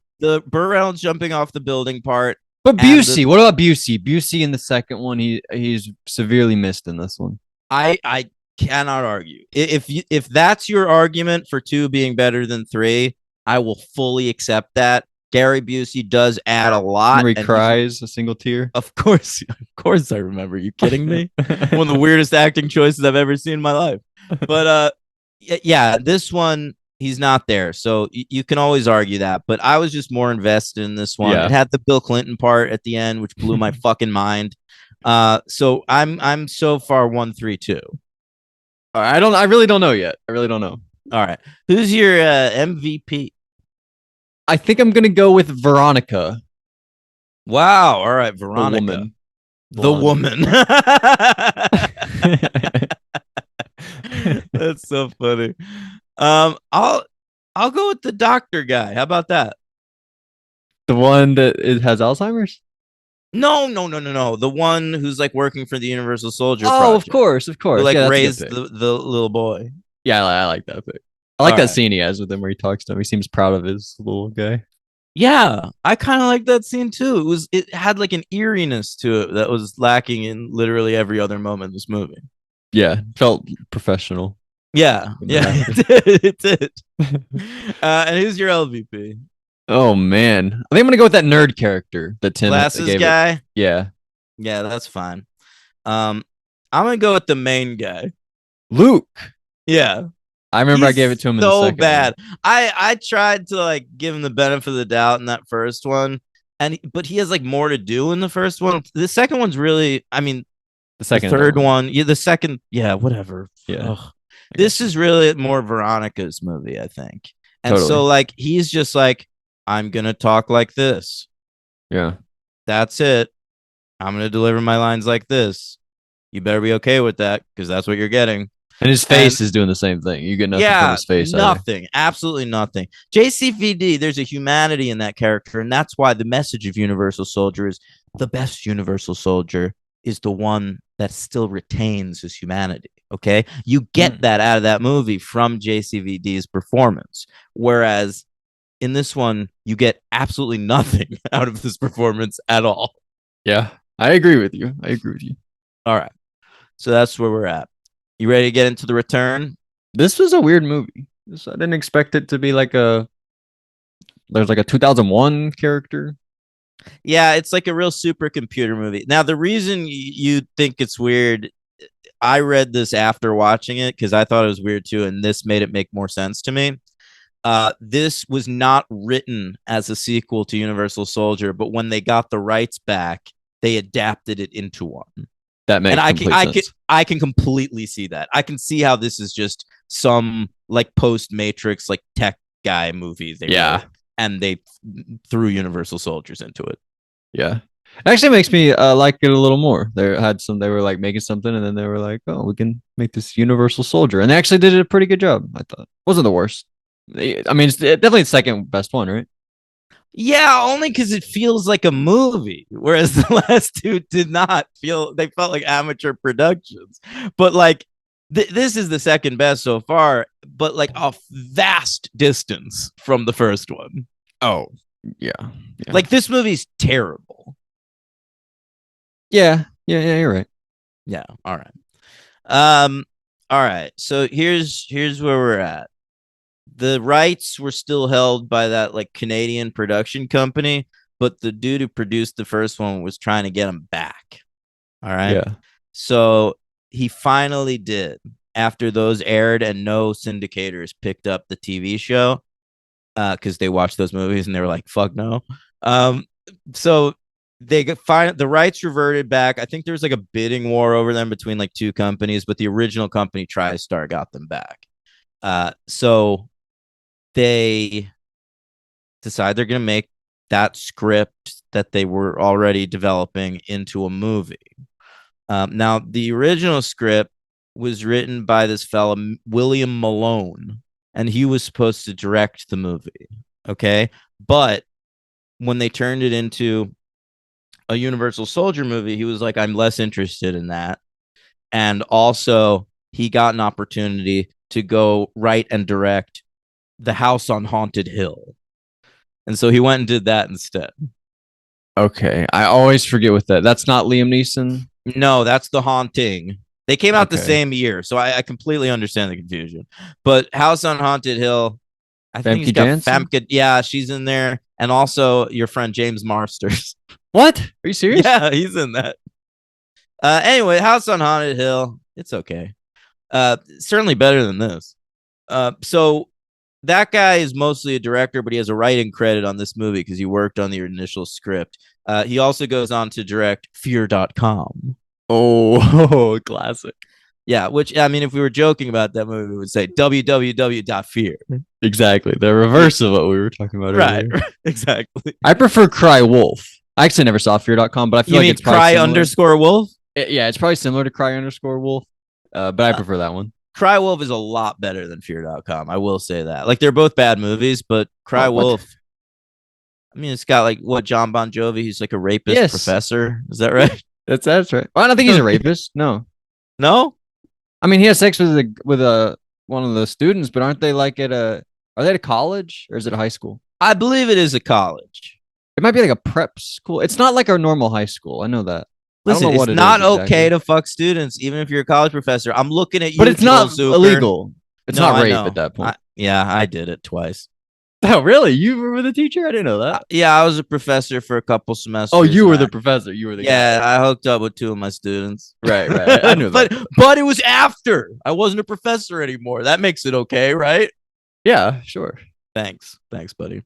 S2: Burt Reynolds jumping off the building part.
S3: But Busey, what about Busey? Busey in the second one, he's severely missed in this one.
S2: I cannot argue. If that's your argument for 2 being better than 3, I will fully accept that. Gary Busey does add a lot.
S3: He cries a single tear.
S2: Of course I remember. Are you kidding me? One of the weirdest acting choices I've ever seen in my life. But yeah, this one he's not there, so you can always argue that. But I was just more invested in this one. Yeah. It had the Bill Clinton part at the end, which blew my fucking mind. So I'm so far 1-3-2.
S3: I really don't know yet. I really don't know.
S2: All right, who's your MVP?
S3: I think I'm gonna go with Veronica.
S2: Wow. All right, Veronica. The woman. That's so funny. I'll go with the doctor guy. How about that?
S3: The one that has Alzheimer's?
S2: No. The one who's like working for the Universal Soldier.
S3: Oh,
S2: project,
S3: of course.
S2: Who, like raised the little boy.
S3: Yeah, I like that pick. I like that scene he has with him where he talks to him. He seems proud of his little guy.
S2: Yeah, I kind of like that scene too. It had like an eeriness to it that was lacking in literally every other moment in this movie.
S3: Yeah, felt professional.
S2: Yeah, it did. And who's your LVP?
S3: Oh man, I think I'm gonna go with that nerd character, the Tim
S2: glasses guy.
S3: Yeah,
S2: that's fine. I'm gonna go with the main guy,
S3: Luke.
S2: Yeah,
S3: I remember I gave it to him.
S2: So
S3: in the second
S2: bad.
S3: One.
S2: I tried to like give him the benefit of the doubt in that first one, but he has like more to do in the first one. The second one's really, I mean, the third one, yeah, the second, yeah, whatever.
S3: Yeah,
S2: this is really more Veronica's movie, I think. And
S3: totally.
S2: So like he's just like, I'm gonna talk like this.
S3: Yeah,
S2: that's it. I'm gonna deliver my lines like this. You better be okay with that because that's what you're getting.
S3: And his face is doing the same thing. You get nothing from his face.
S2: Nothing. Absolutely nothing. JCVD, there's a humanity in that character. And that's why the message of Universal Soldier is the best Universal Soldier is the one that still retains his humanity. Okay. You get that out of that movie from JCVD's performance. Whereas in this one, you get absolutely nothing out of this performance at all.
S3: Yeah. I agree with you.
S2: All right. So that's where we're at. You ready to get into the return?
S3: This was a weird movie. I didn't expect it to be like there's like a 2001 character.
S2: Yeah, it's like a real supercomputer movie. Now, the reason you think it's weird, I read this after watching it because I thought it was weird too, and this made it make more sense to me. This was not written as a sequel to Universal Soldier, but when they got the rights back, they adapted it into one.
S3: That makes sense.
S2: I can completely see that. I can see how this is just some like post Matrix like tech guy movie. And they threw Universal Soldiers into it.
S3: Yeah, it actually makes me like it a little more. They were like making something, and then they were like, "Oh, we can make this Universal Soldier," and they actually did a pretty good job. I thought wasn't the worst. I mean, it's definitely the second best one, right?
S2: Yeah, only because it feels like a movie, whereas the last two did not feel. They felt like amateur productions. But like, this is the second best so far, but like a vast distance from the first one.
S3: Oh, yeah.
S2: Like this movie's terrible.
S3: Yeah, you're right.
S2: Yeah, all right. All right. So here's where we're at. the rights were still held by that like Canadian production company, but the dude who produced the first one was trying to get them back. All right.
S3: Yeah.
S2: So he finally did after those aired and no syndicators picked up the TV show because they watched those movies and they were like, fuck no. So they the rights reverted back. I think there was like a bidding war over them between like two companies, but the original company, TriStar, got them back. So they decide they're going to make that script that they were already developing into a movie. Now, the original script was written by this fellow, William Malone, and he was supposed to direct the movie. Okay. But when they turned it into a Universal Soldier movie, he was like, I'm less interested in that. And also, he got an opportunity to go write and direct The House on Haunted Hill. And so he went and did that instead.
S3: Okay. I always forget with that. That's not Liam Neeson.
S2: No, that's The Haunting. They came out the same year, so I completely understand the confusion. But House on Haunted Hill, I think he's got Famke. Yeah, she's in there, and also your friend James Marsters.
S3: What? Are you serious?
S2: Yeah, he's in that. Anyway, House on Haunted Hill, it's okay. Certainly better than this. So that guy is mostly a director, but he has a writing credit on this movie because he worked on the initial script. He also goes on to direct Fear.com.
S3: Oh, classic.
S2: Yeah, which, I mean, if we were joking about that movie, we would say www.fear.
S3: Exactly. The reverse of what we were talking about earlier.
S2: Right, exactly.
S3: I prefer Cry Wolf. I actually never saw Fear.com, but I feel like it's
S2: Cry underscore Wolf?
S3: Yeah, it's probably similar to Cry underscore Wolf, but I prefer that one.
S2: Cry Wolf is a lot better than Fear.com. I will say that. Like, they're both bad movies, but Cry Wolf, I mean, it's got like John Bon Jovi. He's like a rapist professor. Is that right?
S3: That's right. Well, I don't think he's a rapist. No. I mean, he has sex with one of the students, but aren't they like are they at a college or is it a high school?
S2: I believe it is a college.
S3: It might be like a prep school. It's not like our normal high school. I know that.
S2: Listen, it's not okay to fuck students, even if you're a college professor. I'm looking at you,
S3: but it's not illegal. It's not rape at that point.
S2: I did it twice.
S3: Oh, really? You were the teacher? I didn't know that.
S2: Yeah, I was a professor for a couple semesters.
S3: Oh, you were the professor. You were the guy.
S2: Yeah, I hooked up with two of my students.
S3: Right. I knew that.
S2: But it was after. I wasn't a professor anymore. That makes it okay, right?
S3: Yeah, sure.
S2: Thanks, buddy.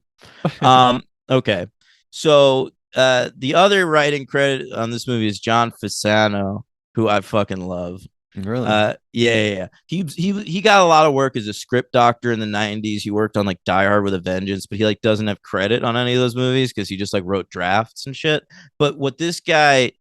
S2: Okay. So the other writing credit on this movie is John Fasano, who I fucking love.
S3: Really?
S2: Yeah. He got a lot of work as a script doctor in the 90s. He worked on like Die Hard with a Vengeance, but he like doesn't have credit on any of those movies because he just like wrote drafts and shit. But the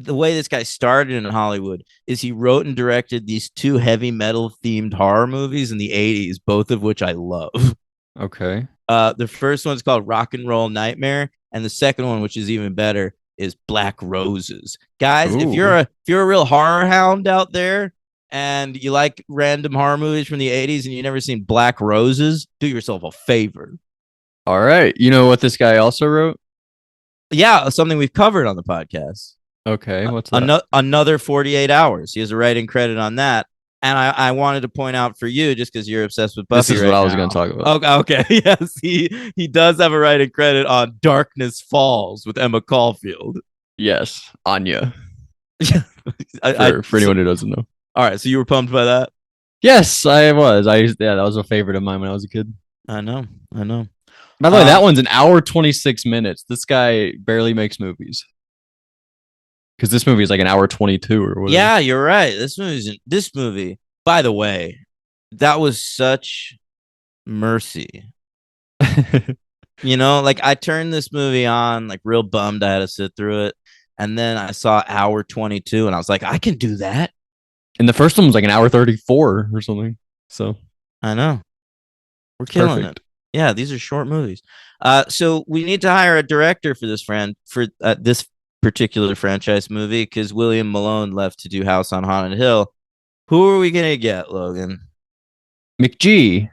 S2: way this guy started in Hollywood is he wrote and directed these two heavy metal themed horror movies in the 80s, both of which I love.
S3: Okay.
S2: The first one's called Rock and Roll Nightmare, and the second one, which is even better, is Black Roses. Guys, if you're a real horror hound out there and you like random horror movies from the 80s and you've never seen Black Roses, do yourself a favor.
S3: All right. You know what this guy also wrote?
S2: Yeah, something we've covered on the podcast.
S3: Okay, what's that?
S2: Another 48 Hours. He has a writing credit on that. And I wanted to point out for you, just because you're obsessed with Buffy.
S3: This is what I was going to talk about.
S2: Okay. Yes, he does have a writing credit on Darkness Falls with Emma Caulfield.
S3: Yes, Anya.
S2: For
S3: anyone who doesn't know.
S2: All right, so you were pumped by that?
S3: Yes, I was. That was a favorite of mine when I was a kid.
S2: I know.
S3: By the way, that one's an hour 26 minutes. This guy barely makes movies. Because this movie is like an hour 22 or whatever.
S2: Yeah, you're right. This movie, by the way, that was such mercy. You know, like I turned this movie on, like real bummed I had to sit through it. And then I saw hour 22 and I was like, I can do that.
S3: And the first one was like an hour 34 or something. So
S2: I know. We're killing it. Yeah, these are short movies. So we need to hire a director for this this particular franchise movie because William Malone left to do House on Haunted Hill. Who are we gonna get, Logan?
S3: McG.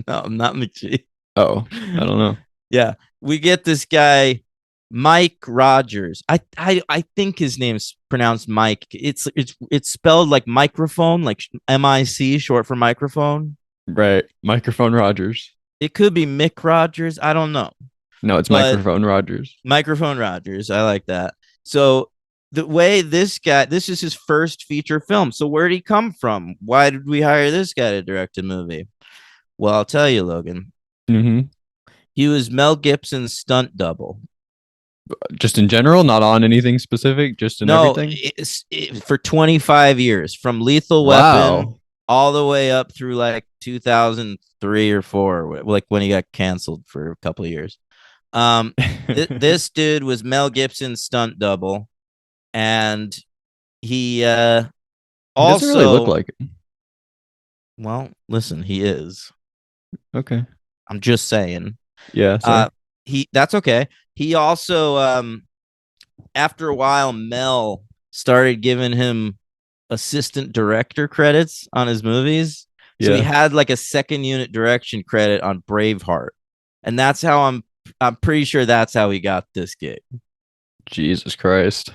S2: No, not McG.
S3: Oh, I don't know.
S2: Yeah, we get this guy Mike Rogers. I think his name's pronounced Mike. It's spelled like microphone, like MIC, short for microphone.
S3: Right. Microphone Rogers.
S2: It could be Mick Rogers. I don't know.
S3: No, it's
S2: But
S3: Microphone Rogers.
S2: Microphone Rogers. I like that. So the way this guy, this is his first feature film. So where did he come from? Why did we hire this guy to direct a movie? Well, I'll tell you, Logan.
S3: Mm-hmm.
S2: He was Mel Gibson's stunt double.
S3: Just in general, not on anything specific, just in everything.
S2: For 25 years, from Lethal Weapon all the way up through like 2003 or 4, like when he got canceled for a couple of years. This dude was Mel Gibson's stunt double, and he also
S3: doesn't really look like it.
S2: Well, listen, he is.
S3: Okay.
S2: I'm just saying.
S3: Yeah. Sorry.
S2: That's okay. He also, after a while, Mel started giving him assistant director credits on his movies. So he had like a second unit direction credit on Braveheart. And that's how I'm pretty sure that's how he got this gig.
S3: Jesus Christ.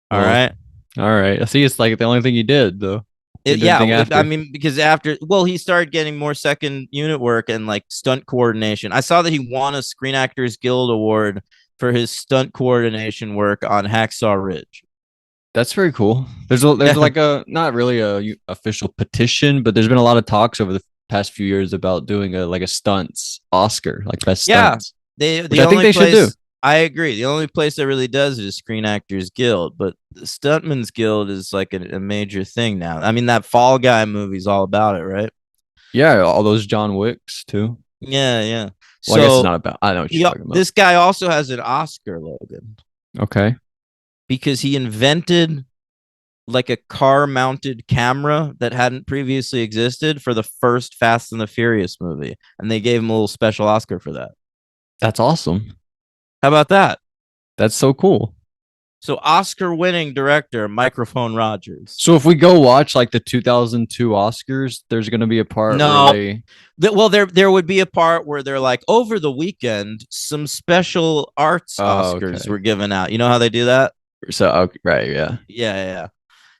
S2: All right.
S3: I see. It's like the only thing he did, though.
S2: I mean, because he started getting more second unit work and like stunt coordination. I saw that he won a Screen Actors Guild Award for his stunt coordination work on Hacksaw Ridge.
S3: That's very cool. There's like a not really a official petition, but there's been a lot of talks over the past few years about doing a stunts Oscar, like best stunts.
S2: I think
S3: they should do.
S2: I agree. The only place that really does it is Screen Actors Guild, but the Stuntman's Guild is like a major thing now. I mean, that Fall Guy movie's all about it, right?
S3: Yeah, all those John Wicks too.
S2: Yeah.
S3: Well, I guess it's not about. I know what you're talking about.
S2: This guy also has an Oscar, Logan.
S3: Okay.
S2: Because he invented like a car-mounted camera that hadn't previously existed for the first Fast and the Furious movie, and they gave him a little special Oscar for that.
S3: That's awesome.
S2: How about that?
S3: That's so cool.
S2: So Oscar-winning director Microphone Rogers.
S3: So if we go watch like the 2002 Oscars, there's going to be a part where
S2: there would be a part where they're like, over the weekend, some special arts Oscars were given out. You know how they do that?
S3: So right, yeah.
S2: Yeah.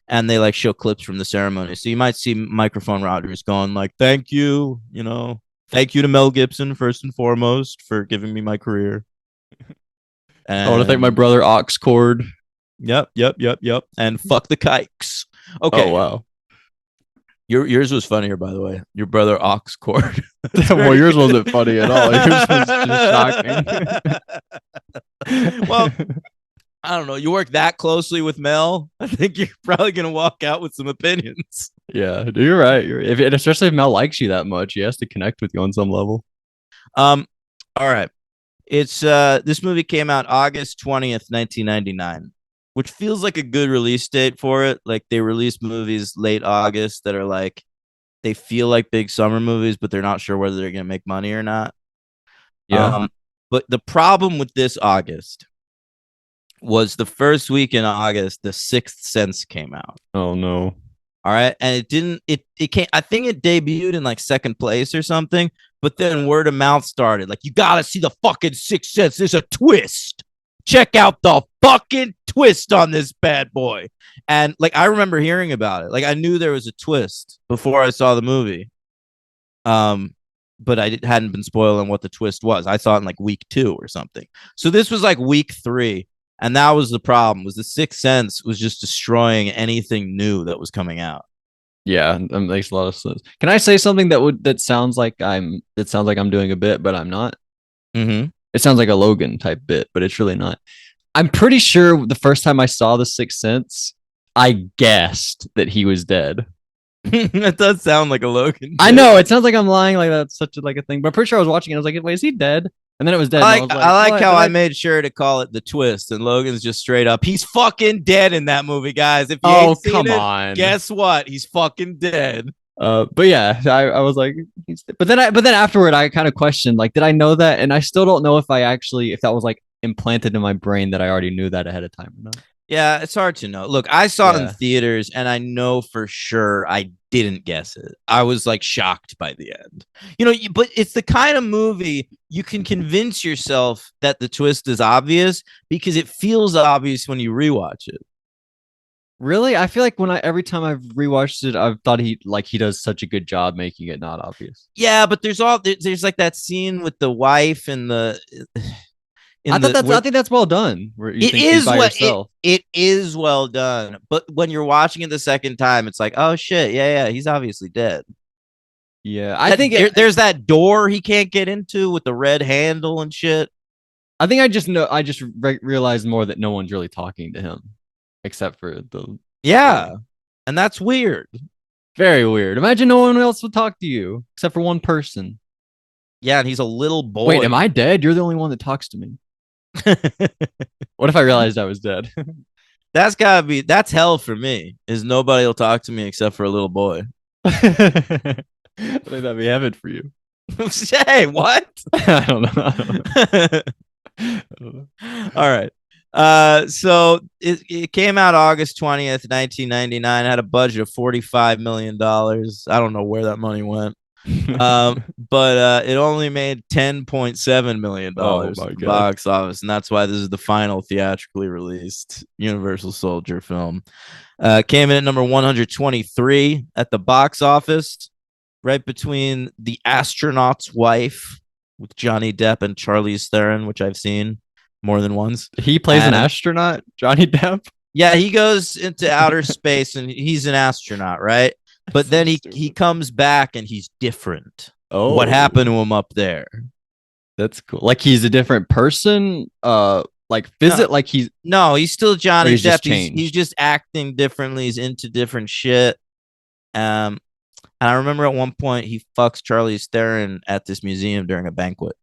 S2: And they like show clips from the ceremony. So you might see Microphone Rogers going like, thank you to Mel Gibson first and foremost for giving me my career.
S3: I want to thank my brother Oxcord.
S2: Yep. And fuck the kikes. Okay.
S3: Oh wow.
S2: Yours was funnier, by the way. Your brother Oxcord.
S3: Well, yours wasn't funny at all. Yours was just shocking.
S2: Well, I don't know. You work that closely with Mel, I think you're probably gonna walk out with some opinions.
S3: Yeah, you're right. Especially if Mel likes you that much, he has to connect with you on some level.
S2: All right. It's this movie came out August 20th, 1999, which feels like a good release date for it. Like they release movies late August that are like they feel like big summer movies, but they're not sure whether they're gonna make money or not.
S3: Yeah.
S2: But the problem with this August was the first week in August, The Sixth Sense came out.
S3: Oh no.
S2: All right. And it came, I think it debuted in like second place or something, but then word of mouth started. Like, you gotta see the fucking Sixth Sense. There's a twist. Check out the fucking twist on this bad boy. And like I remember hearing about it. Like I knew there was a twist before I saw the movie. But I hadn't been spoiled on what the twist was. I saw it in like week 2 or something. So this was like week 3. And that was the problem, was the Sixth Sense was just destroying anything new that was coming out.
S3: Yeah, that makes a lot of sense. Can I say something that sounds like I'm doing a bit, but I'm not?
S2: Mm-hmm.
S3: It sounds like a Logan type bit, but it's really not. I'm pretty sure the first time I saw The Sixth Sense, I guessed that he was dead.
S2: That does sound like a Logan bit.
S3: I know, it sounds like I'm lying, like that's such a thing, but I'm pretty sure I was watching it. I was like, wait, is he dead? And then it was dead.
S2: I like how I made sure to call it the twist, and Logan's just straight up. He's fucking dead in that movie, guys. If you ain't seen it, guess what? He's fucking dead.
S3: But yeah, I was like, but then afterward, I kind of questioned, like, did I know that? And I still don't know if that was like implanted in my brain that I already knew that ahead of time or not.
S2: Yeah, it's hard to know. Look, I saw it in
S3: Yeah.
S2: theaters, and I know for sure I didn't guess it. I was like shocked by the end. But it's the kind of movie you can convince yourself that the twist is obvious because it feels obvious when you rewatch it.
S3: Really? I feel like every time I've rewatched it, I've thought he does such a good job making it not obvious.
S2: Yeah, but there's like that scene with the wife and the
S3: I
S2: in
S3: thought
S2: the
S3: that's
S2: where
S3: I think that's well done. Where you
S2: it
S3: think she's
S2: is
S3: by
S2: what
S3: herself.
S2: it is well done. But when you're watching it the second time, it's like, oh shit, yeah, he's obviously dead.
S3: Yeah, I think
S2: There's that door he can't get into with the red handle and shit.
S3: I think I just know. I just realized more that no one's really talking to him, except for the
S2: Yeah,
S3: lady.
S2: and that's weird.
S3: Very weird. Imagine no one else would talk to you except for one person.
S2: Yeah, and he's a little boy.
S3: Wait, am I dead? You're the only one that talks to me. What if I realized I was dead?
S2: That's hell for me. Is nobody will talk to me except for a little boy.
S3: I think that'd be heaven for you.
S2: Hey, what?
S3: I don't know. I don't know.
S2: All right. So it came out August 20th, 1999. Had a budget of $45 million. I don't know where that money went. But it only made $10.7 million
S3: Oh my
S2: at the
S3: God.
S2: box office, and that's why this is the final theatrically released Universal Soldier film. Came in at number 123 at the box office, right between The Astronaut's Wife with Johnny Depp and Charlize Theron, which I've seen more than once.
S3: He plays an astronaut, Johnny Depp.
S2: Yeah, he goes into outer space and he's an astronaut, right? But then he comes back and he's different.
S3: Oh,
S2: What happened to him up there?
S3: That's cool. Like he's a different person. Like like he's
S2: No, he's still Johnny
S3: he's just
S2: Depp. He's just acting differently. He's into different shit. And I remember at one point he fucks Charlize Theron at this museum during a banquet.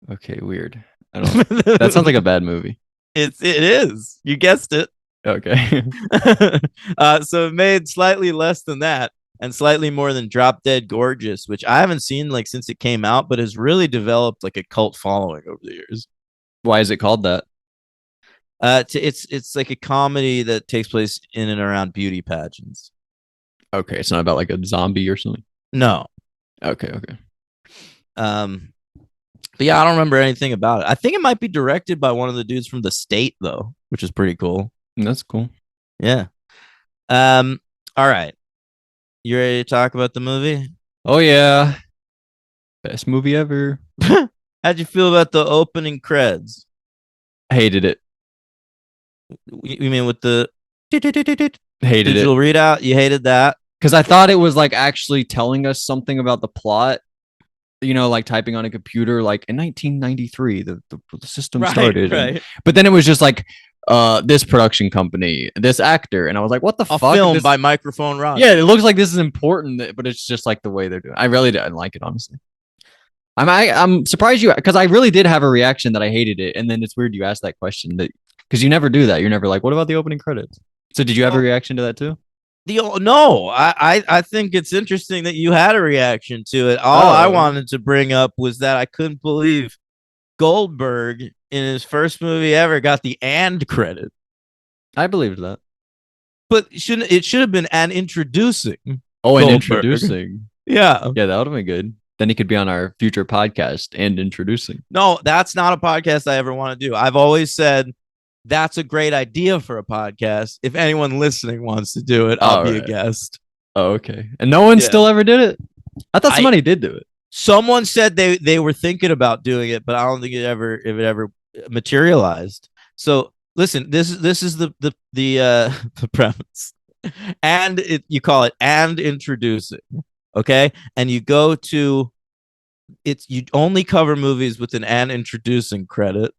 S3: okay. Weird. I don't. That sounds like a bad movie.
S2: It is. You guessed it.
S3: Okay.
S2: So it made slightly less than that and slightly more than Drop Dead Gorgeous, which I haven't seen like since it came out, but has really developed like a cult following over the years.
S3: Why is it called that?
S2: It's like a comedy that takes place in and around beauty pageants.
S3: Okay, it's not about like a zombie or something.
S2: No.
S3: Okay.
S2: But yeah, I don't remember anything about it. I think it might be directed by one of the dudes from The State though, which is pretty cool.
S3: That's cool.
S2: Yeah. All right. You ready to talk about the movie?
S3: Oh yeah. Best movie ever.
S2: How'd you feel about the opening creds?
S3: Hated it.
S2: You mean with the
S3: Hated
S2: digital readout? You hated that?
S3: Because I thought it was like actually telling us something about the plot. You know, like typing on a computer, like in 1993, the system started.
S2: Right.
S3: But then it was just like, this production company, this actor, and I was like, what the fuck?
S2: Film by Microphone Rock.
S3: Yeah, it looks like this is important, but it's just like the way they're doing it. I really didn't like it, honestly. I'm surprised you, because I really did have a reaction that I hated it, and then it's weird you asked that question, that because you never do that. You're never like, what about the opening credits? So did you have a reaction to that too?
S2: No, I think it's interesting that you had a reaction to it. All I wanted to bring up was that I couldn't believe Goldberg in his first movie ever got the "and" credit.
S3: I believed that.
S2: But it should have been "and introducing."
S3: Oh, and
S2: Goldberg.
S3: introducing.
S2: Yeah.
S3: Yeah, that would have been good. Then he could be on our future podcast and introducing.
S2: No, that's not a podcast I ever want to do. I've always said that's a great idea for a podcast. If anyone listening wants to do it, I'll be a guest.
S3: Oh, okay. And no one still ever did it? I thought somebody did do it.
S2: Someone said they were thinking about doing it, but I don't think it ever materialized. So listen, this is the the premise, and you call it "and introducing," okay? And you go to you only cover movies with an "and introducing" credit,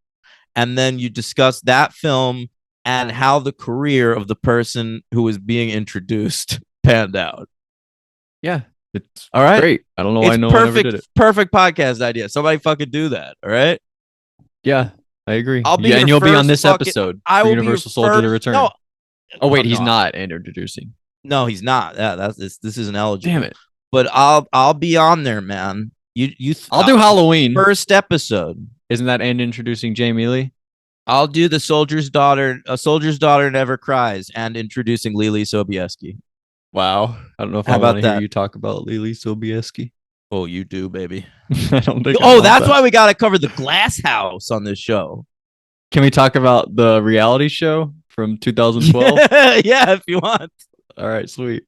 S2: and then you discuss that film and how the career of the person who was being introduced panned out.
S3: Yeah. It's
S2: all right.
S3: Great. I don't know why no one ever did it.
S2: Perfect podcast idea. Somebody fucking do that. All right.
S3: Yeah, I agree.
S2: And
S3: you'll be on this episode.
S2: I will
S3: Universal Soldier: The Return.
S2: No.
S3: Oh wait, he's not introducing.
S2: No, he's not. This isn't eligible.
S3: Damn it.
S2: But I'll be on there, man. I'll
S3: do Halloween
S2: first episode.
S3: Isn't that and introducing Jamie Lee?
S2: I'll do the soldier's daughter. A soldier's daughter never cries, and introducing Lily Sobieski.
S3: Wow. I don't know if
S2: How
S3: I
S2: about
S3: want to hear
S2: that?
S3: you talk about Lily Sobieski.
S2: Oh, you do, baby.
S3: I don't think. I
S2: Oh,
S3: want
S2: that's
S3: that.
S2: why we got to cover the Glass House on this show.
S3: Can we talk about the reality show from 2012?
S2: Yeah, if you want.
S3: All right, sweet.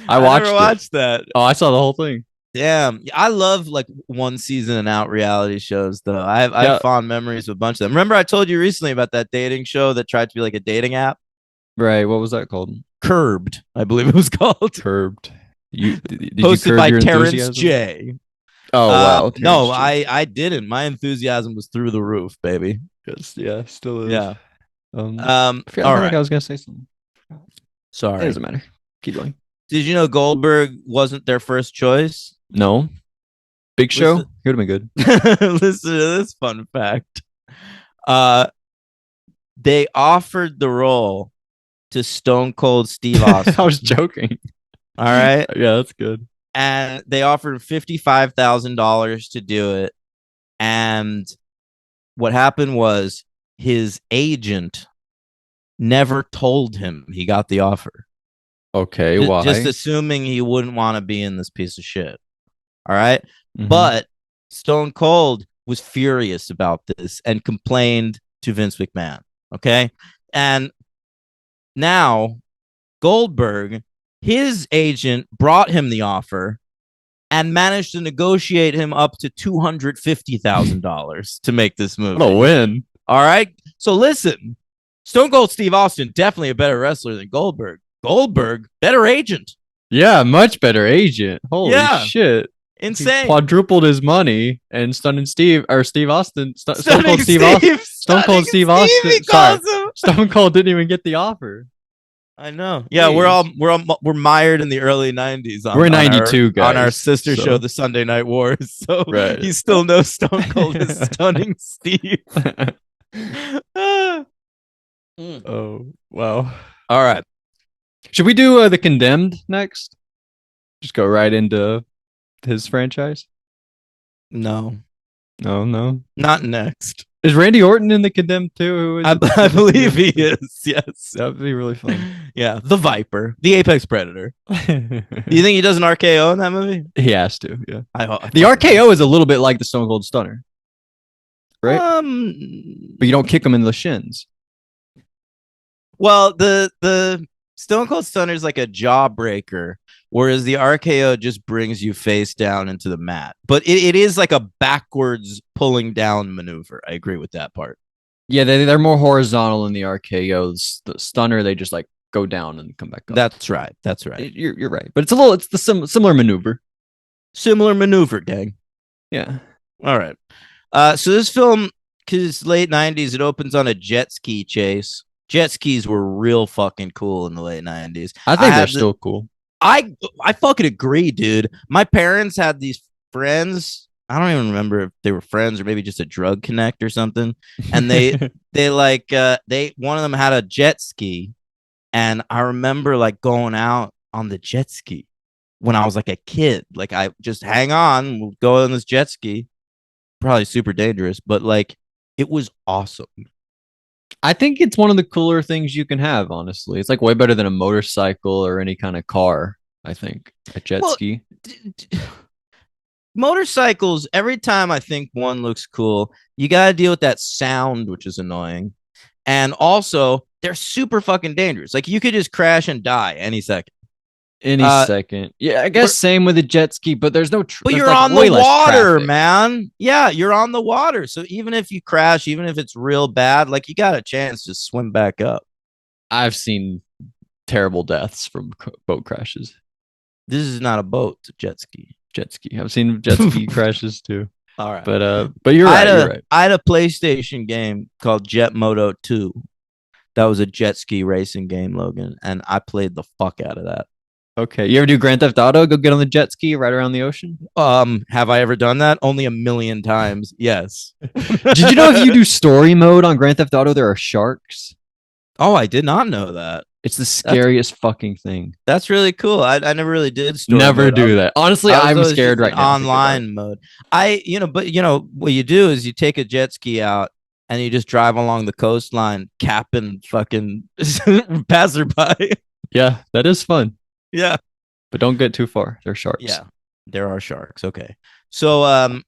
S2: I
S3: watched
S2: never
S3: it.
S2: watched that.
S3: Oh, I saw the whole thing.
S2: Damn, I love like one season and out reality shows though. I have
S3: Yeah.
S2: fond memories of a bunch of them. Remember, I told you recently about that dating show that tried to be like a dating app?
S3: Right. What was that called?
S2: Curbed, I believe it was called.
S3: Curbed. Did you
S2: Hosted
S3: curb
S2: by
S3: your
S2: Terrence
S3: enthusiasm?
S2: J.
S3: Oh wow.
S2: No,
S3: Terrence J.
S2: I didn't. My enthusiasm was through the roof, baby.
S3: Yes, yeah, still is.
S2: Yeah.
S3: I
S2: All
S3: feel like
S2: right.
S3: I was gonna say something. It
S2: Sorry.
S3: doesn't matter. Keep going.
S2: Did you know Goldberg wasn't their first choice?
S3: No. Big Show?
S2: Listen-
S3: He would have been good.
S2: Listen to this fun fact. They offered the role to Stone Cold Steve Austin.
S3: I was joking.
S2: All right.
S3: Yeah, that's good.
S2: And they offered $55,000 to do it. And what happened was his agent never told him he got the offer.
S3: Okay,
S2: Ju-
S3: why?
S2: Just assuming he wouldn't want to be in this piece of shit. All right.
S3: Mhm.
S2: But Stone Cold was furious about this and complained to Vince McMahon. Okay. And now Goldberg, his agent brought him the offer and managed to negotiate him up to $250,000 to make this movie.
S3: What a win.
S2: All right. So listen, Stone Cold Steve Austin, definitely a better wrestler than Goldberg. Goldberg, better agent.
S3: Yeah, much better agent. Holy
S2: Yeah.
S3: shit. He
S2: Insane.
S3: quadrupled his money, and Stone Austin, Stone
S2: Stunning
S3: Cold Steve
S2: Steve.
S3: Austin, Stone Cold Steve
S2: Stunning
S3: Austin.
S2: Steve, he
S3: Sorry,
S2: calls him.
S3: Stone Cold didn't even get the offer.
S2: I know. Yeah,
S3: Jeez.
S2: we're mired in the early '90s.
S3: We're 92 guys.
S2: on our sister
S3: so-
S2: show, the Sunday Night Wars. So
S3: Right.
S2: he still knows Stone Cold is Stunning Steve. Ah.
S3: Oh wow!
S2: All right.
S3: Should we do the Condemned next? Just go right into his franchise.
S2: No,
S3: No.
S2: not next.
S3: Is Randy Orton in the Condemned too? Who is it?
S2: I believe he is. Yes.
S3: That'd be really fun.
S2: Yeah, the Viper, the Apex Predator. Do you think he does an RKO in that movie?
S3: He has to. Yeah.
S2: I
S3: The RKO is a little bit like the Stone Cold Stunner, right? But you don't kick him in the shins.
S2: Well, the Stone Cold Stunner is like a jawbreaker, whereas the RKO just brings you face down into the mat. But it is like a backwards pulling down maneuver. I agree with that part.
S3: Yeah, they're more horizontal in the RKOs. The Stunner, they just like go down and come back up.
S2: That's right. That's right.
S3: You're right, but it's the similar maneuver.
S2: Similar maneuver, gang.
S3: Yeah.
S2: All right. So this film, because it's late '90s, it opens on a jet ski chase. Jet skis were real fucking cool in the late '90s.
S3: I think they're still cool.
S2: I fucking agree, dude. My parents had these friends. I don't even remember if they were friends or maybe just a drug connect or something. And they one of them had a jet ski, and I remember like going out on the jet ski when I was like a kid. Like I just hang on, we'll go on this jet ski. Probably super dangerous, but like it was awesome.
S3: I think it's one of the cooler things you can have, honestly. It's like way better than a motorcycle or any kind of car, I think. A jet
S2: Well,
S3: ski.
S2: Motorcycles, every time I think one looks cool, you got to deal with that sound, which is annoying. And also, they're super fucking dangerous. Like you could just crash and die any second.
S3: Any second. Yeah, I guess same with a jet ski, but there's no
S2: But
S3: there's
S2: you're
S3: like
S2: on
S3: way
S2: the
S3: less
S2: water,
S3: traffic.
S2: man. Yeah, you're on the water. So even if you crash, even if it's real bad, like you got a chance to swim back up.
S3: I've seen terrible deaths from boat crashes.
S2: This is not a boat, it's a jet ski.
S3: Jet ski. I've seen jet ski crashes too.
S2: All right.
S3: But you're right. You're right.
S2: I had a PlayStation game called Jet Moto 2. That was a jet ski racing game, Logan, and I played the fuck out of that.
S3: Okay. You ever do Grand Theft Auto? Go get on the jet ski right around the ocean?
S2: Have I ever done that? Only 1,000,000 times. Yes.
S3: Did you know if you do story mode on Grand Theft Auto, there are sharks?
S2: Oh, I did not know that.
S3: It's the scariest fucking thing.
S2: That's really cool. I never really did story
S3: Never
S2: mode.
S3: do that. Honestly,
S2: I was
S3: I'm
S2: always
S3: scared
S2: just
S3: right
S2: in
S3: now.
S2: online mode. What you do is you take a jet ski out and you just drive along the coastline capping fucking passerby.
S3: Yeah, that is fun.
S2: Yeah.
S3: But don't get too far. They're sharks.
S2: Yeah. There are sharks. Okay. So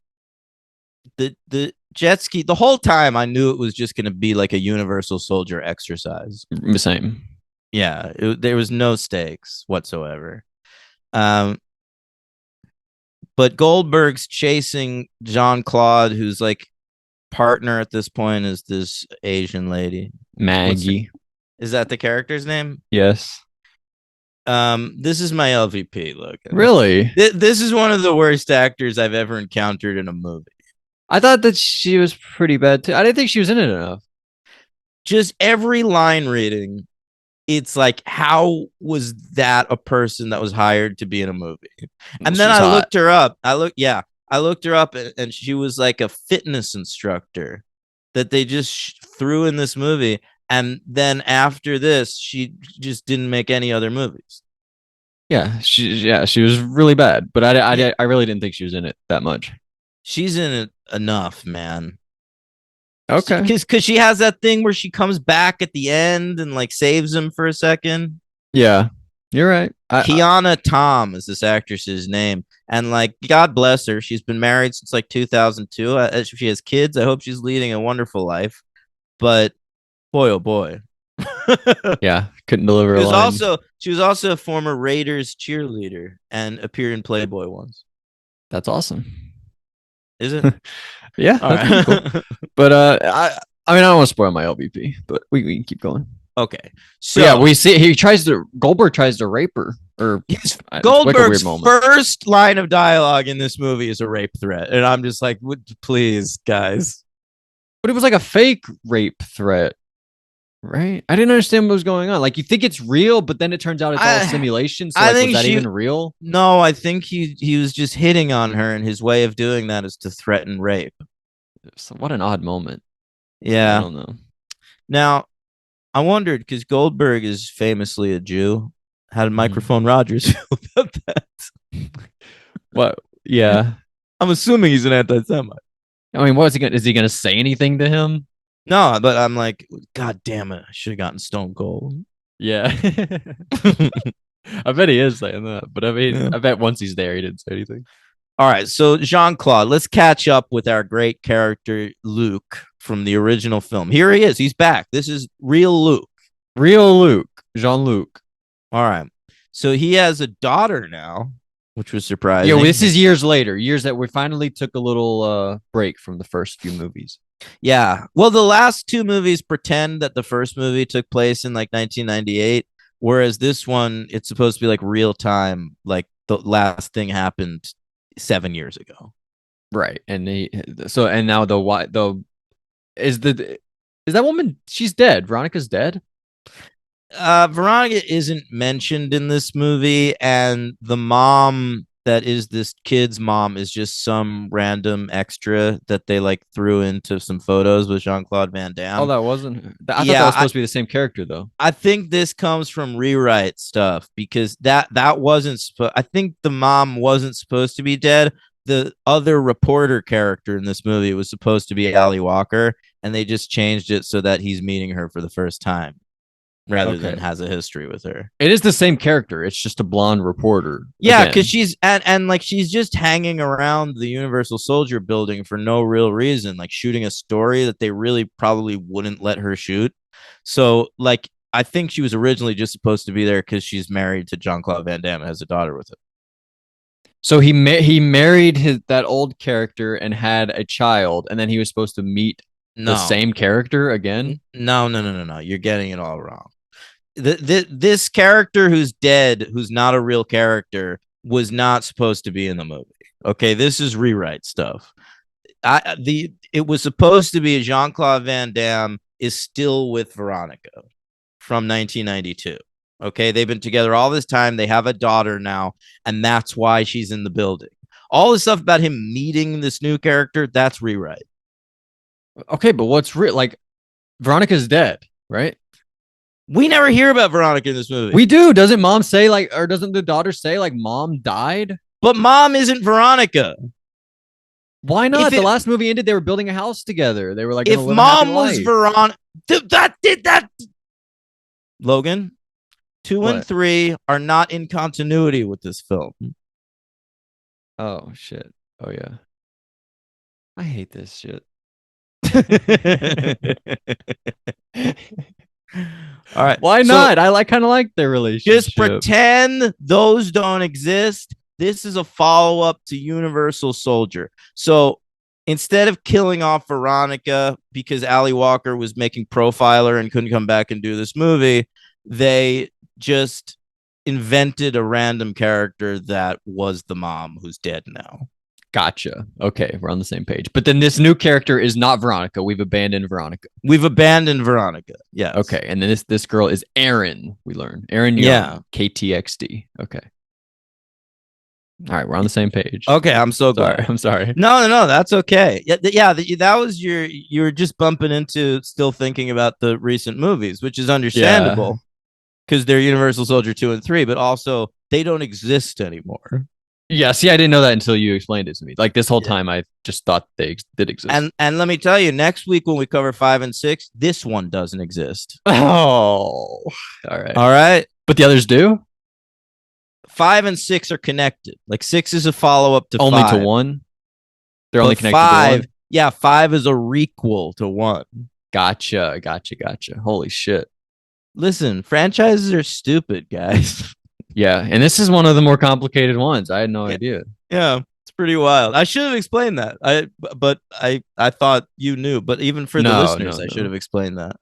S2: the jet ski, the whole time I knew it was just going to be like a Universal Soldier exercise.
S3: Same.
S2: Yeah, there was no stakes whatsoever. But Goldberg's chasing Jean-Claude, who's like partner at this point is this Asian lady.
S3: Maggie.
S2: Is that the character's name?
S3: Yes.
S2: This is my LVP. Look,
S3: really,
S2: this is one of the worst actors I've ever encountered in a movie.
S3: I thought that she was pretty bad too. I didn't think she was in it enough.
S2: Just every line reading, it's like, how was that a person that was hired to be in a movie? And then I looked her up. I looked her up, and she was like a fitness instructor that they just threw in this movie. And then after this, she just didn't make any other movies.
S3: Yeah, she was really bad, but I really didn't think she was in it that much.
S2: She's in it enough, man.
S3: Okay.
S2: Because she has that thing where she comes back at the end and like saves him for a second.
S3: Yeah, you're right.
S2: Kiana Tom is this actress's name. And like, God bless her. She's been married since like 2002. She has kids. I hope she's leading a wonderful life. But boy, oh boy.
S3: Yeah, couldn't deliver a line.
S2: She was also a former Raiders cheerleader and appeared in Playboy once.
S3: That's awesome.
S2: Is it?
S3: Yeah. That's right. Cool. But I mean, I don't want to spoil my LVP, but we can keep going.
S2: Okay. So
S3: yeah, we see Goldberg tries to rape her. Or
S2: Goldberg's first line of dialogue in this movie is a rape threat, and I'm just like, please, guys.
S3: But it was like a fake rape threat, right? I didn't understand what was going on. Like, you think it's real, but then it turns out it's all simulation. So, was that even real?
S2: No, I think he was just hitting on her, and his way of doing that is to threaten rape.
S3: So what an odd moment.
S2: Yeah.
S3: I don't know.
S2: Now, I wondered, because Goldberg is famously a Jew. How did Microphone Rogers feel about that?
S3: What? Yeah.
S2: I'm assuming he's an anti-Semite.
S3: I mean, what is he gonna? Is he gonna say anything to him?
S2: No, but I'm like, God damn it! I should have gotten Stone Cold.
S3: Yeah. I bet he is saying that, but I mean, yeah. I bet once he's there, he didn't say anything.
S2: All right, so Jean-Claude, let's catch up with our great character Luke from the original film. Here he is. He's back. This is real Luke.
S3: Real Luke. Jean-Luc.
S2: All right. So he has a daughter now, which was surprising.
S3: Yeah, well, this is years later. Years that we finally took a little break from the first few movies.
S2: Yeah. Well, the last two movies pretend that the first movie took place in like 1998, whereas this one, it's supposed to be like real time, like the last thing happened 7 years ago.
S3: Right. And now is that woman, she's dead. Veronica's dead.
S2: Veronica isn't mentioned in this movie, and the mom that is this kid's mom is just some random extra that they like threw into some photos with Jean-Claude Van Damme.
S3: Oh, that wasn't. I thought that was supposed to be the same character, though.
S2: I think this comes from rewrite stuff, because that wasn't. I think the mom wasn't supposed to be dead. The other reporter character in this movie was supposed to be Ali Walker, and they just changed it so that he's meeting her for the first time, rather than has a history with her.
S3: It is the same character. It's just a blonde reporter.
S2: Yeah, because she's and like she's just hanging around the Universal Soldier building for no real reason, like shooting a story that they really probably wouldn't let her shoot. So like I think she was originally just supposed to be there because she's married to Jean-Claude Van Damme and has a daughter with him.
S3: So he married that old character and had a child, and then he was supposed to meet the same character again?
S2: No. You're getting it all wrong. This character who's dead, who's not a real character, was not supposed to be in the movie. Okay, this is rewrite stuff. It was supposed to be Jean-Claude Van Damme is still with Veronica from 1992. Okay, they've been together all this time. They have a daughter now, and that's why she's in the building. All this stuff about him meeting this new character, that's rewrite.
S3: Okay, but what's real? Like, Veronica's dead, right?
S2: We never hear about Veronica in this movie.
S3: We do. Doesn't mom say or doesn't the daughter say mom died?
S2: But mom isn't Veronica.
S3: Why not?
S2: If
S3: The
S2: it-
S3: last movie ended. They were building a house together. They were like,
S2: If
S3: gonna live a happy
S2: mom was
S3: life.
S2: Veronica, that Logan, 2 and
S3: What?
S2: 3 are not in continuity with this film.
S3: Oh shit. Oh yeah. I hate this shit.
S2: All right.
S3: Why
S2: so
S3: not? I kind of like their relationship.
S2: Just pretend those don't exist. This is a follow-up to Universal Soldier. So instead of killing off Veronica because Ali Walker was making Profiler and couldn't come back and do this movie, they just invented a random character that was the mom who's dead now.
S3: Gotcha. Okay, we're on the same page. But then this new character is not Veronica. We've abandoned Veronica.
S2: We've abandoned Veronica. Yeah.
S3: Okay, and then this girl is Erin. We learn Erin Young.
S2: Yeah.
S3: KTXD. Okay. All right, we're on the same page.
S2: Okay, I'm so glad.
S3: Sorry, I'm sorry.
S2: No, that's okay. Yeah, that was you were just bumping into still thinking about the recent movies, which is understandable because they're Universal Soldier 2 and 3, but also they don't exist anymore.
S3: Yeah, see, I didn't know that until you explained it to me. Like this whole time, I just thought they did exist.
S2: And let me tell you, next week when we cover 5 and 6, this one doesn't exist.
S3: Oh, all right.
S2: All right.
S3: But the others do?
S2: 5 and 6 are connected. Like 6 is a follow-up to
S3: Only
S2: 5.
S3: to 1? They're only
S2: But
S3: connected
S2: 5,
S3: to 1?
S2: yeah, 5 is a requel to 1.
S3: Gotcha. Holy shit.
S2: Listen, franchises are stupid, guys.
S3: Yeah, and this is one of the more complicated ones. I had no idea.
S2: Yeah, it's pretty wild. I should have explained that. I thought you knew, but even for the listeners, I should have explained that.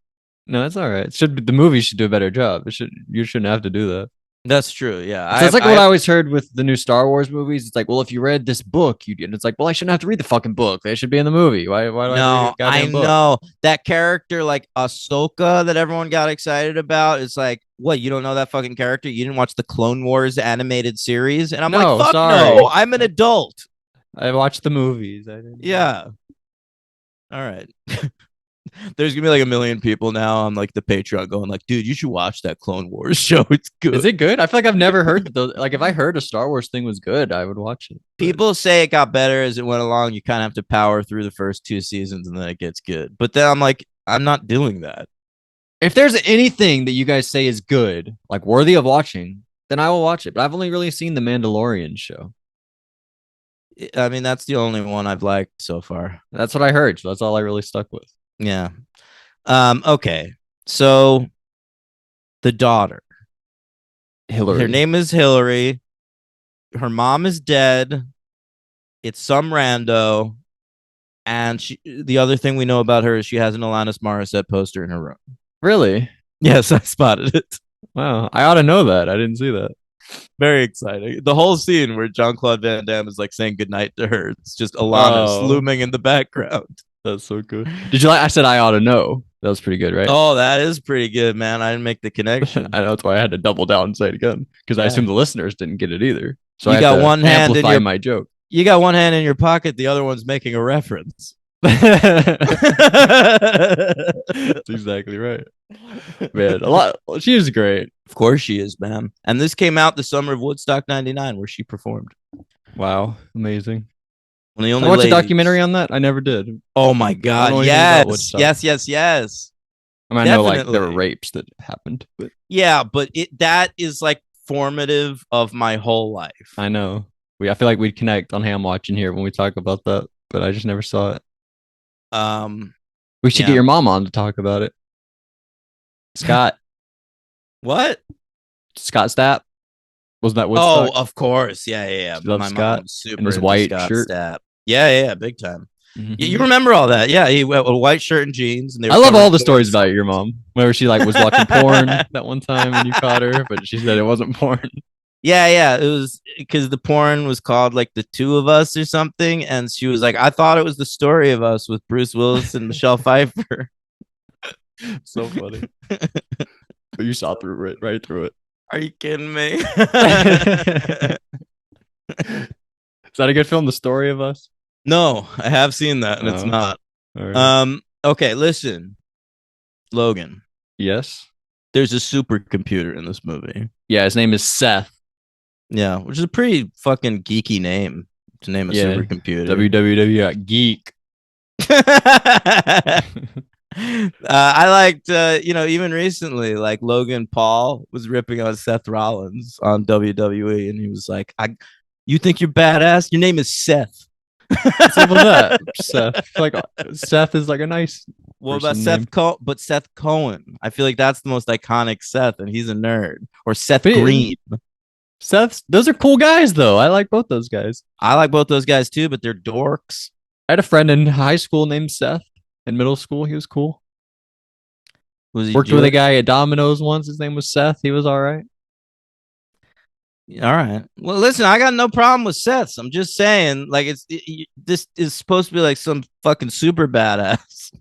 S3: No, it's all right. The movie should do a better job. You shouldn't have to do that.
S2: That's true. Yeah.
S3: So it's like what I always heard with the new Star Wars movies. It's like, well, if you read this book, you did. And it's like, well, I shouldn't have to read the fucking book. They should be in the movie. Why do I read a goddamn book?
S2: know that character like Ahsoka that everyone got excited about. It's like, what? You don't know that fucking character? You didn't watch the Clone Wars animated series? And I'm like, fuck no. I'm an adult.
S3: I watched the movies.
S2: Yeah. All right. There's gonna be like 1 million people now on like the Patreon going like, dude, you should watch that Clone Wars show. It's good.
S3: Is it good? I feel like I've never heard those. Like if I heard a Star Wars thing was good, I would watch it.
S2: People say it got better as it went along. You kind of have to power through the first 2 seasons and then it gets good. But then I'm like, I'm not doing that.
S3: If there's anything that you guys say is good, like worthy of watching, then I will watch it. But I've only really seen the Mandalorian show.
S2: I mean, that's the only one I've liked so far.
S3: That's what I heard. So that's all I really stuck with.
S2: Yeah. Okay. So the daughter,
S3: Hillary.
S2: her name is Hillary. Her mom is dead. It's some rando. And the other thing we know about her is she has an Alanis Morissette poster in her room.
S3: Really?
S2: Yes, I spotted it.
S3: Wow. I ought to know that. I didn't see that.
S2: Very exciting. The whole scene where Jean-Claude Van Damme is like saying goodnight to her. It's just Alanis looming in the background.
S3: That's so good. Did you like? I said I ought to know. That was pretty good, right?
S2: Oh, that is pretty good, man. I didn't make the connection.
S3: I know, that's why I had to double down and say it again because I assumed the listeners didn't get it either. So
S2: you
S3: I
S2: got one hand in
S3: my joke.
S2: You got one hand in your pocket. The other one's making a reference.
S3: That's exactly right, man. She is great.
S2: Of course she is, man. And this came out the summer of Woodstock '99, where she performed.
S3: Wow, amazing.
S2: One of the only
S3: I watched a
S2: ladies.
S3: documentary on that. I never did.
S2: Oh my god! Yes.
S3: I mean, I know like there were rapes that happened, but
S2: yeah, but that is like formative of my whole life.
S3: I know. I feel like we'd connect on Ham Watching here when we talk about that, but I just never saw it. We should get your mom on to talk about it. Scott.
S2: What?
S3: Scott Stapp. Was that Woodstock?
S2: Oh, of course. Yeah.
S3: My
S2: Scott
S3: mom's super in his white
S2: Scott
S3: shirt.
S2: Stapp. Yeah, big time. Mm-hmm. You remember all that? Yeah, he went with a white shirt and jeans. And
S3: I love all the stories about your mom. Whenever she like was watching porn that one time and you caught her, but she said it wasn't porn.
S2: Yeah, it was because the porn was called like The Two of Us or something, and she was like, I thought it was the story of us with Bruce Willis and Michelle Pfeiffer.
S3: So funny. But you saw through it, right through it.
S2: Are you kidding me? Is
S3: that a good film, The Story of Us?
S2: No, I have seen that, and it's not. Right. Okay, listen, Logan.
S3: Yes.
S2: There's a supercomputer in this movie.
S3: Yeah, his name is Seth.
S2: Yeah, which is a pretty fucking geeky name. to name a
S3: Yeah.
S2: supercomputer.
S3: www.geek.
S2: I liked, even recently, like Logan Paul was ripping on Seth Rollins on WWE, and he was like, "You think you're badass? Your name is Seth."
S3: What's up with that? Seth. Like Seth is like a nice.
S2: What about
S3: person
S2: Seth
S3: name.
S2: Cohen? But Seth Cohen, I feel like that's the most iconic Seth, and he's a nerd. Or Seth
S3: But
S2: Green.
S3: Seth, those are cool guys though. I like both those guys.
S2: I like both those guys too, but they're dorks.
S3: I had a friend in high school named Seth. In middle school, he was cool.
S2: Was he
S3: Worked with a
S2: Jewish?
S3: guy at Domino's once. His name was Seth. He was all right.
S2: All right. Well, listen, I got no problem with Seths. I'm just saying, like, this is supposed to be like some fucking super badass,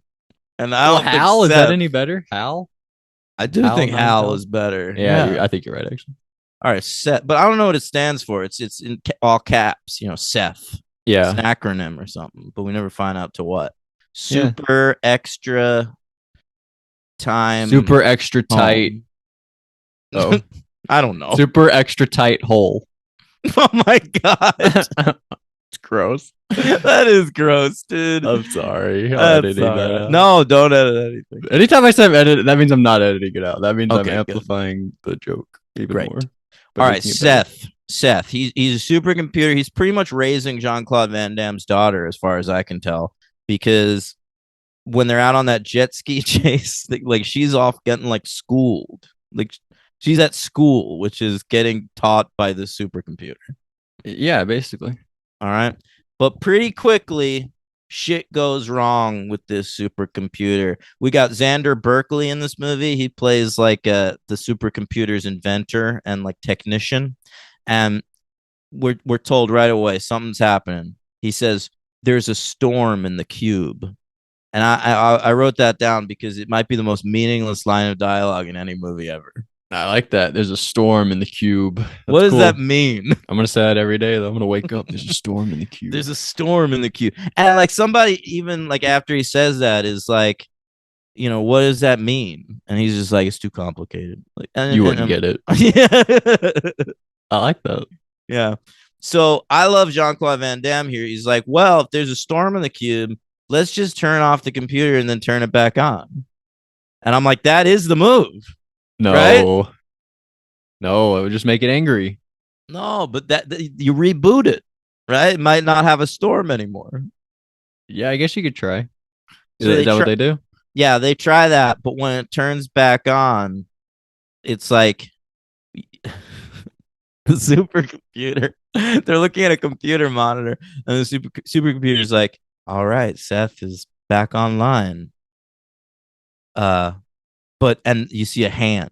S2: and I
S3: Well,
S2: don't think
S3: Hal, is that
S2: Seth-
S3: any better? Hal?
S2: I do
S3: Hal,
S2: think
S3: not
S2: Hal
S3: Hal?
S2: is better.
S3: Yeah, I think you're right, actually.
S2: All right, Seth, but I don't know what it stands for. It's in all caps. Seth.
S3: Yeah.
S2: It's an acronym or something, but we never find out to what.
S3: Yeah.
S2: Super extra time.
S3: Super extra tight.
S2: home.
S3: Oh,
S2: I don't know.
S3: super extra tight hole.
S2: Oh my god,
S3: It's gross.
S2: that is gross, dude.
S3: I'm sorry. I'm
S2: That's
S3: editing
S2: all
S3: that
S2: right.
S3: out.
S2: No, don't edit anything.
S3: Anytime I say edit, that means I'm not editing it out. That means
S2: Okay,
S3: I'm
S2: good.
S3: amplifying the joke even
S2: Great.
S3: more.
S2: All right, Seth. He's a supercomputer. He's pretty much raising Jean-Claude Van Damme's daughter, as far as I can tell, because when they're out on that jet ski chase, like she's off getting like schooled. Like she's at school, which is getting taught by the supercomputer.
S3: Yeah, basically.
S2: All right. But pretty quickly, shit goes wrong with this supercomputer. We got Xander Berkeley in this movie. He plays like the supercomputer's inventor and like technician. And we're told right away something's happening. He says, "There's a storm in the cube." And I wrote that down because it might be the most meaningless line of dialogue in any movie ever.
S3: I like that. There's a storm in the cube. That's
S2: what does
S3: cool.
S2: that mean?
S3: I'm gonna say that every day though. I'm gonna wake up. There's a storm in the cube.
S2: There's a storm in the cube. And like somebody even like after he says that is like, what does that mean? And he's just like, it's too complicated. Like
S3: you wouldn't get it.
S2: Yeah.
S3: I like that.
S2: Yeah. So I love Jean-Claude Van Damme here. He's like, well, if there's a storm in the cube, let's just turn off the computer and then turn it back on. And I'm like, that is the move.
S3: No.
S2: Right?
S3: No, it would just make it angry.
S2: No, but that you reboot it, right? It might not have a storm anymore.
S3: Yeah, I guess you could try.
S2: So
S3: Is that what they do?
S2: Yeah, they try that, but when it turns back on, it's like the supercomputer. They're looking at a computer monitor, and the supercomputer's like, "All right, Seth is back online." And you see a hand,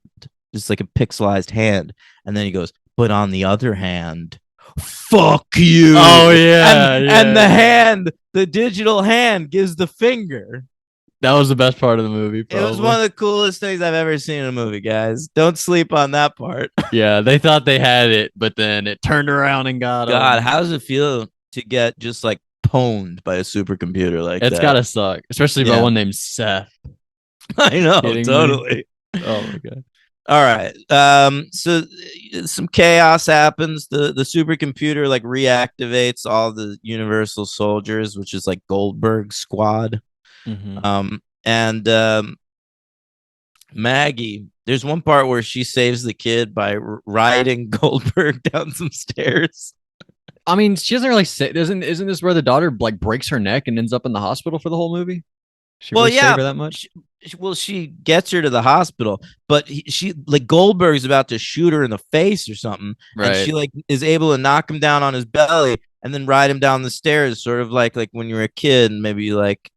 S2: just like a pixelized hand, and then he goes, "But on the other hand, fuck you."
S3: Oh yeah,
S2: and the hand, the digital hand, gives the finger.
S3: That was the best part of the movie. Probably.
S2: It was one of the coolest things I've ever seen in a movie, guys. Don't sleep on that part.
S3: Yeah, they thought they had it, but then it turned around and got
S2: God,
S3: them.
S2: how does it feel to get just like pwned by a supercomputer like that?
S3: It's gotta suck, especially by one named Seth.
S2: I know,
S3: Kidding
S2: totally.
S3: Oh my god.
S2: All right. So some chaos happens. The supercomputer like reactivates all the Universal soldiers, which is like Goldberg's squad.
S3: Mm-hmm.
S2: And Maggie, there's one part where she saves the kid by riding Goldberg down some stairs.
S3: I mean, she doesn't really say. Isn't this where the daughter like breaks her neck and ends up in the hospital for the whole movie? She really save her that much?
S2: She gets her to the hospital, but she like Goldberg's about to shoot her in the face or something,
S3: right?
S2: And she like is able to knock him down on his belly and then ride him down the stairs, sort of like when you were a kid and maybe you like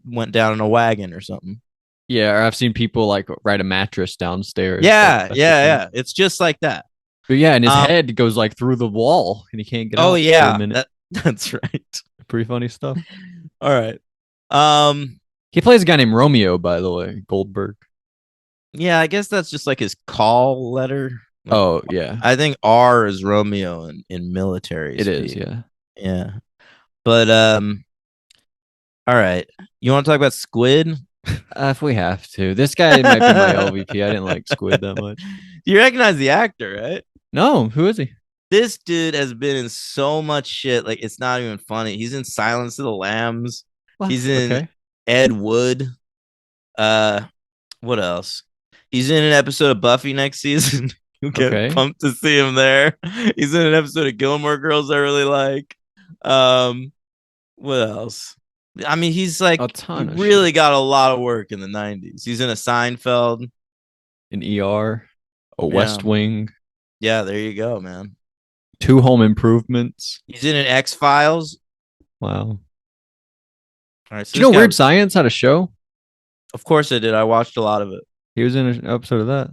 S2: went down in a wagon or something.
S3: Yeah, or I've seen people like ride a mattress downstairs.
S2: Yeah. It's just like that.
S3: But yeah, and his head goes like through the wall and he can't get out.
S2: Oh yeah,
S3: for a minute.
S2: that's right.
S3: Pretty funny stuff.
S2: All right.
S3: He plays a guy named Romeo, by the way, Goldberg.
S2: Yeah, I guess that's just like his call letter.
S3: Oh yeah,
S2: I think R is Romeo in military.
S3: It is, yeah.
S2: Yeah. But all right. You want to talk about Squid?
S3: If we have to. This guy might be my LVP. I didn't like Squid that much.
S2: You recognize the actor, right?
S3: No, who is he?
S2: This dude has been in so much shit. Like, it's not even funny. He's in Silence of the Lambs.
S3: What?
S2: He's in
S3: Okay.
S2: Ed Wood. Uh, what else? He's in an episode of Buffy next season. You get
S3: Okay.
S2: pumped to see him there. He's in an episode of Gilmore Girls I really like. Um, what else? I mean, he
S3: A ton of
S2: really
S3: shit.
S2: got a lot of work in the 90s. He's in a Seinfeld.
S3: An ER, a
S2: Yeah.
S3: West Wing,
S2: Yeah, there you go, man.
S3: 2 Home Improvements.
S2: He's in an X-Files.
S3: Wow.
S2: All right, so
S3: Do you
S2: this
S3: know
S2: guy,
S3: Weird Science had a show?
S2: of course I did. I watched a lot of it.
S3: He was in an episode of that.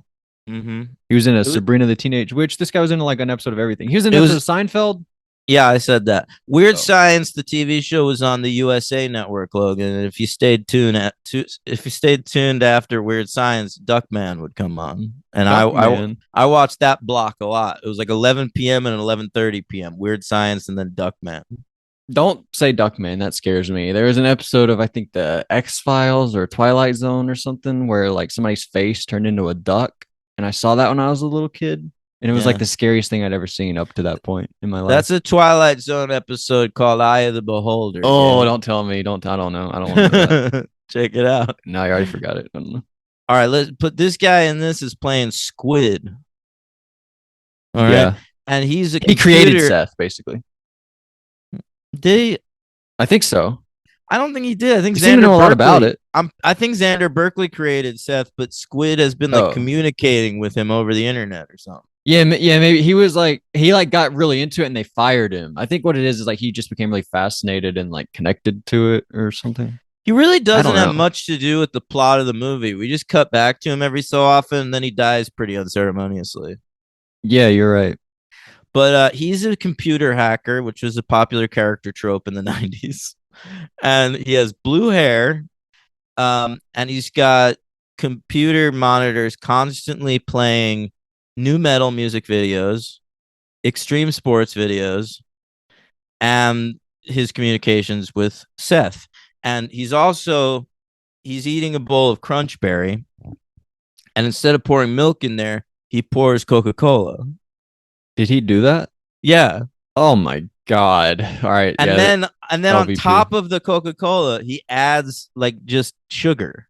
S2: Mm-hmm.
S3: He was in a
S2: It was,
S3: Sabrina the Teenage Witch. This guy was in like an episode of everything. He was in
S2: it
S3: an
S2: was
S3: episode of Seinfeld.
S2: Yeah, I said that. Weird
S3: Oh.
S2: Science, the TV show, was on the USA Network, Logan. And if you stayed tuned after Weird Science, Duckman would come on, and
S3: Duckman.
S2: I watched that block a lot. It was like 11 p.m. and 11:30 p.m. Weird Science, and then Duckman.
S3: Don't say Duckman. That scares me. There was an episode of I think the X-Files or Twilight Zone or something where like somebody's face turned into a duck, and I saw that when I was a little kid, and it was like
S2: Yeah.
S3: the scariest thing I'd ever seen up to that point in my life.
S2: That's a Twilight Zone episode called Eye of the Beholder.
S3: Oh,
S2: yeah.
S3: don't tell me. Don't. I don't know. I don't want to know that.
S2: Check it out.
S3: No, I already forgot it. I don't know.
S2: All right, let's put this guy in. This is playing Squid. All right,
S3: Yeah.
S2: and he's a
S3: He created
S2: computer-
S3: Seth, basically.
S2: Did he?
S3: I think so.
S2: I don't think he did. I think
S3: He seemed to know a lot about
S2: Berkeley-
S3: it.
S2: I think Xander Berkeley created Seth, but Squid has been like
S3: Oh.
S2: communicating with him over the internet or something.
S3: Yeah, maybe he was like he like got really into it and they fired him. I think what it is like he just became really fascinated and like connected to it or something.
S2: He really doesn't
S3: don't
S2: have
S3: know.
S2: much to do with the plot of the movie. We just cut back to him every so often, and then he dies pretty unceremoniously.
S3: Yeah, you're right.
S2: But he's a computer hacker, which was a popular character trope in the 90s. And he has blue hair, and he's got computer monitors constantly playing new metal music videos, extreme sports videos, and his communications with Seth. And he's eating a bowl of Crunchberry, and instead of pouring milk in there, he pours Coca-Cola.
S3: Did he do that?
S2: Yeah.
S3: Oh my god. All right.
S2: And
S3: yeah,
S2: then on
S3: LVP.
S2: top of the Coca-Cola, he adds like just sugar.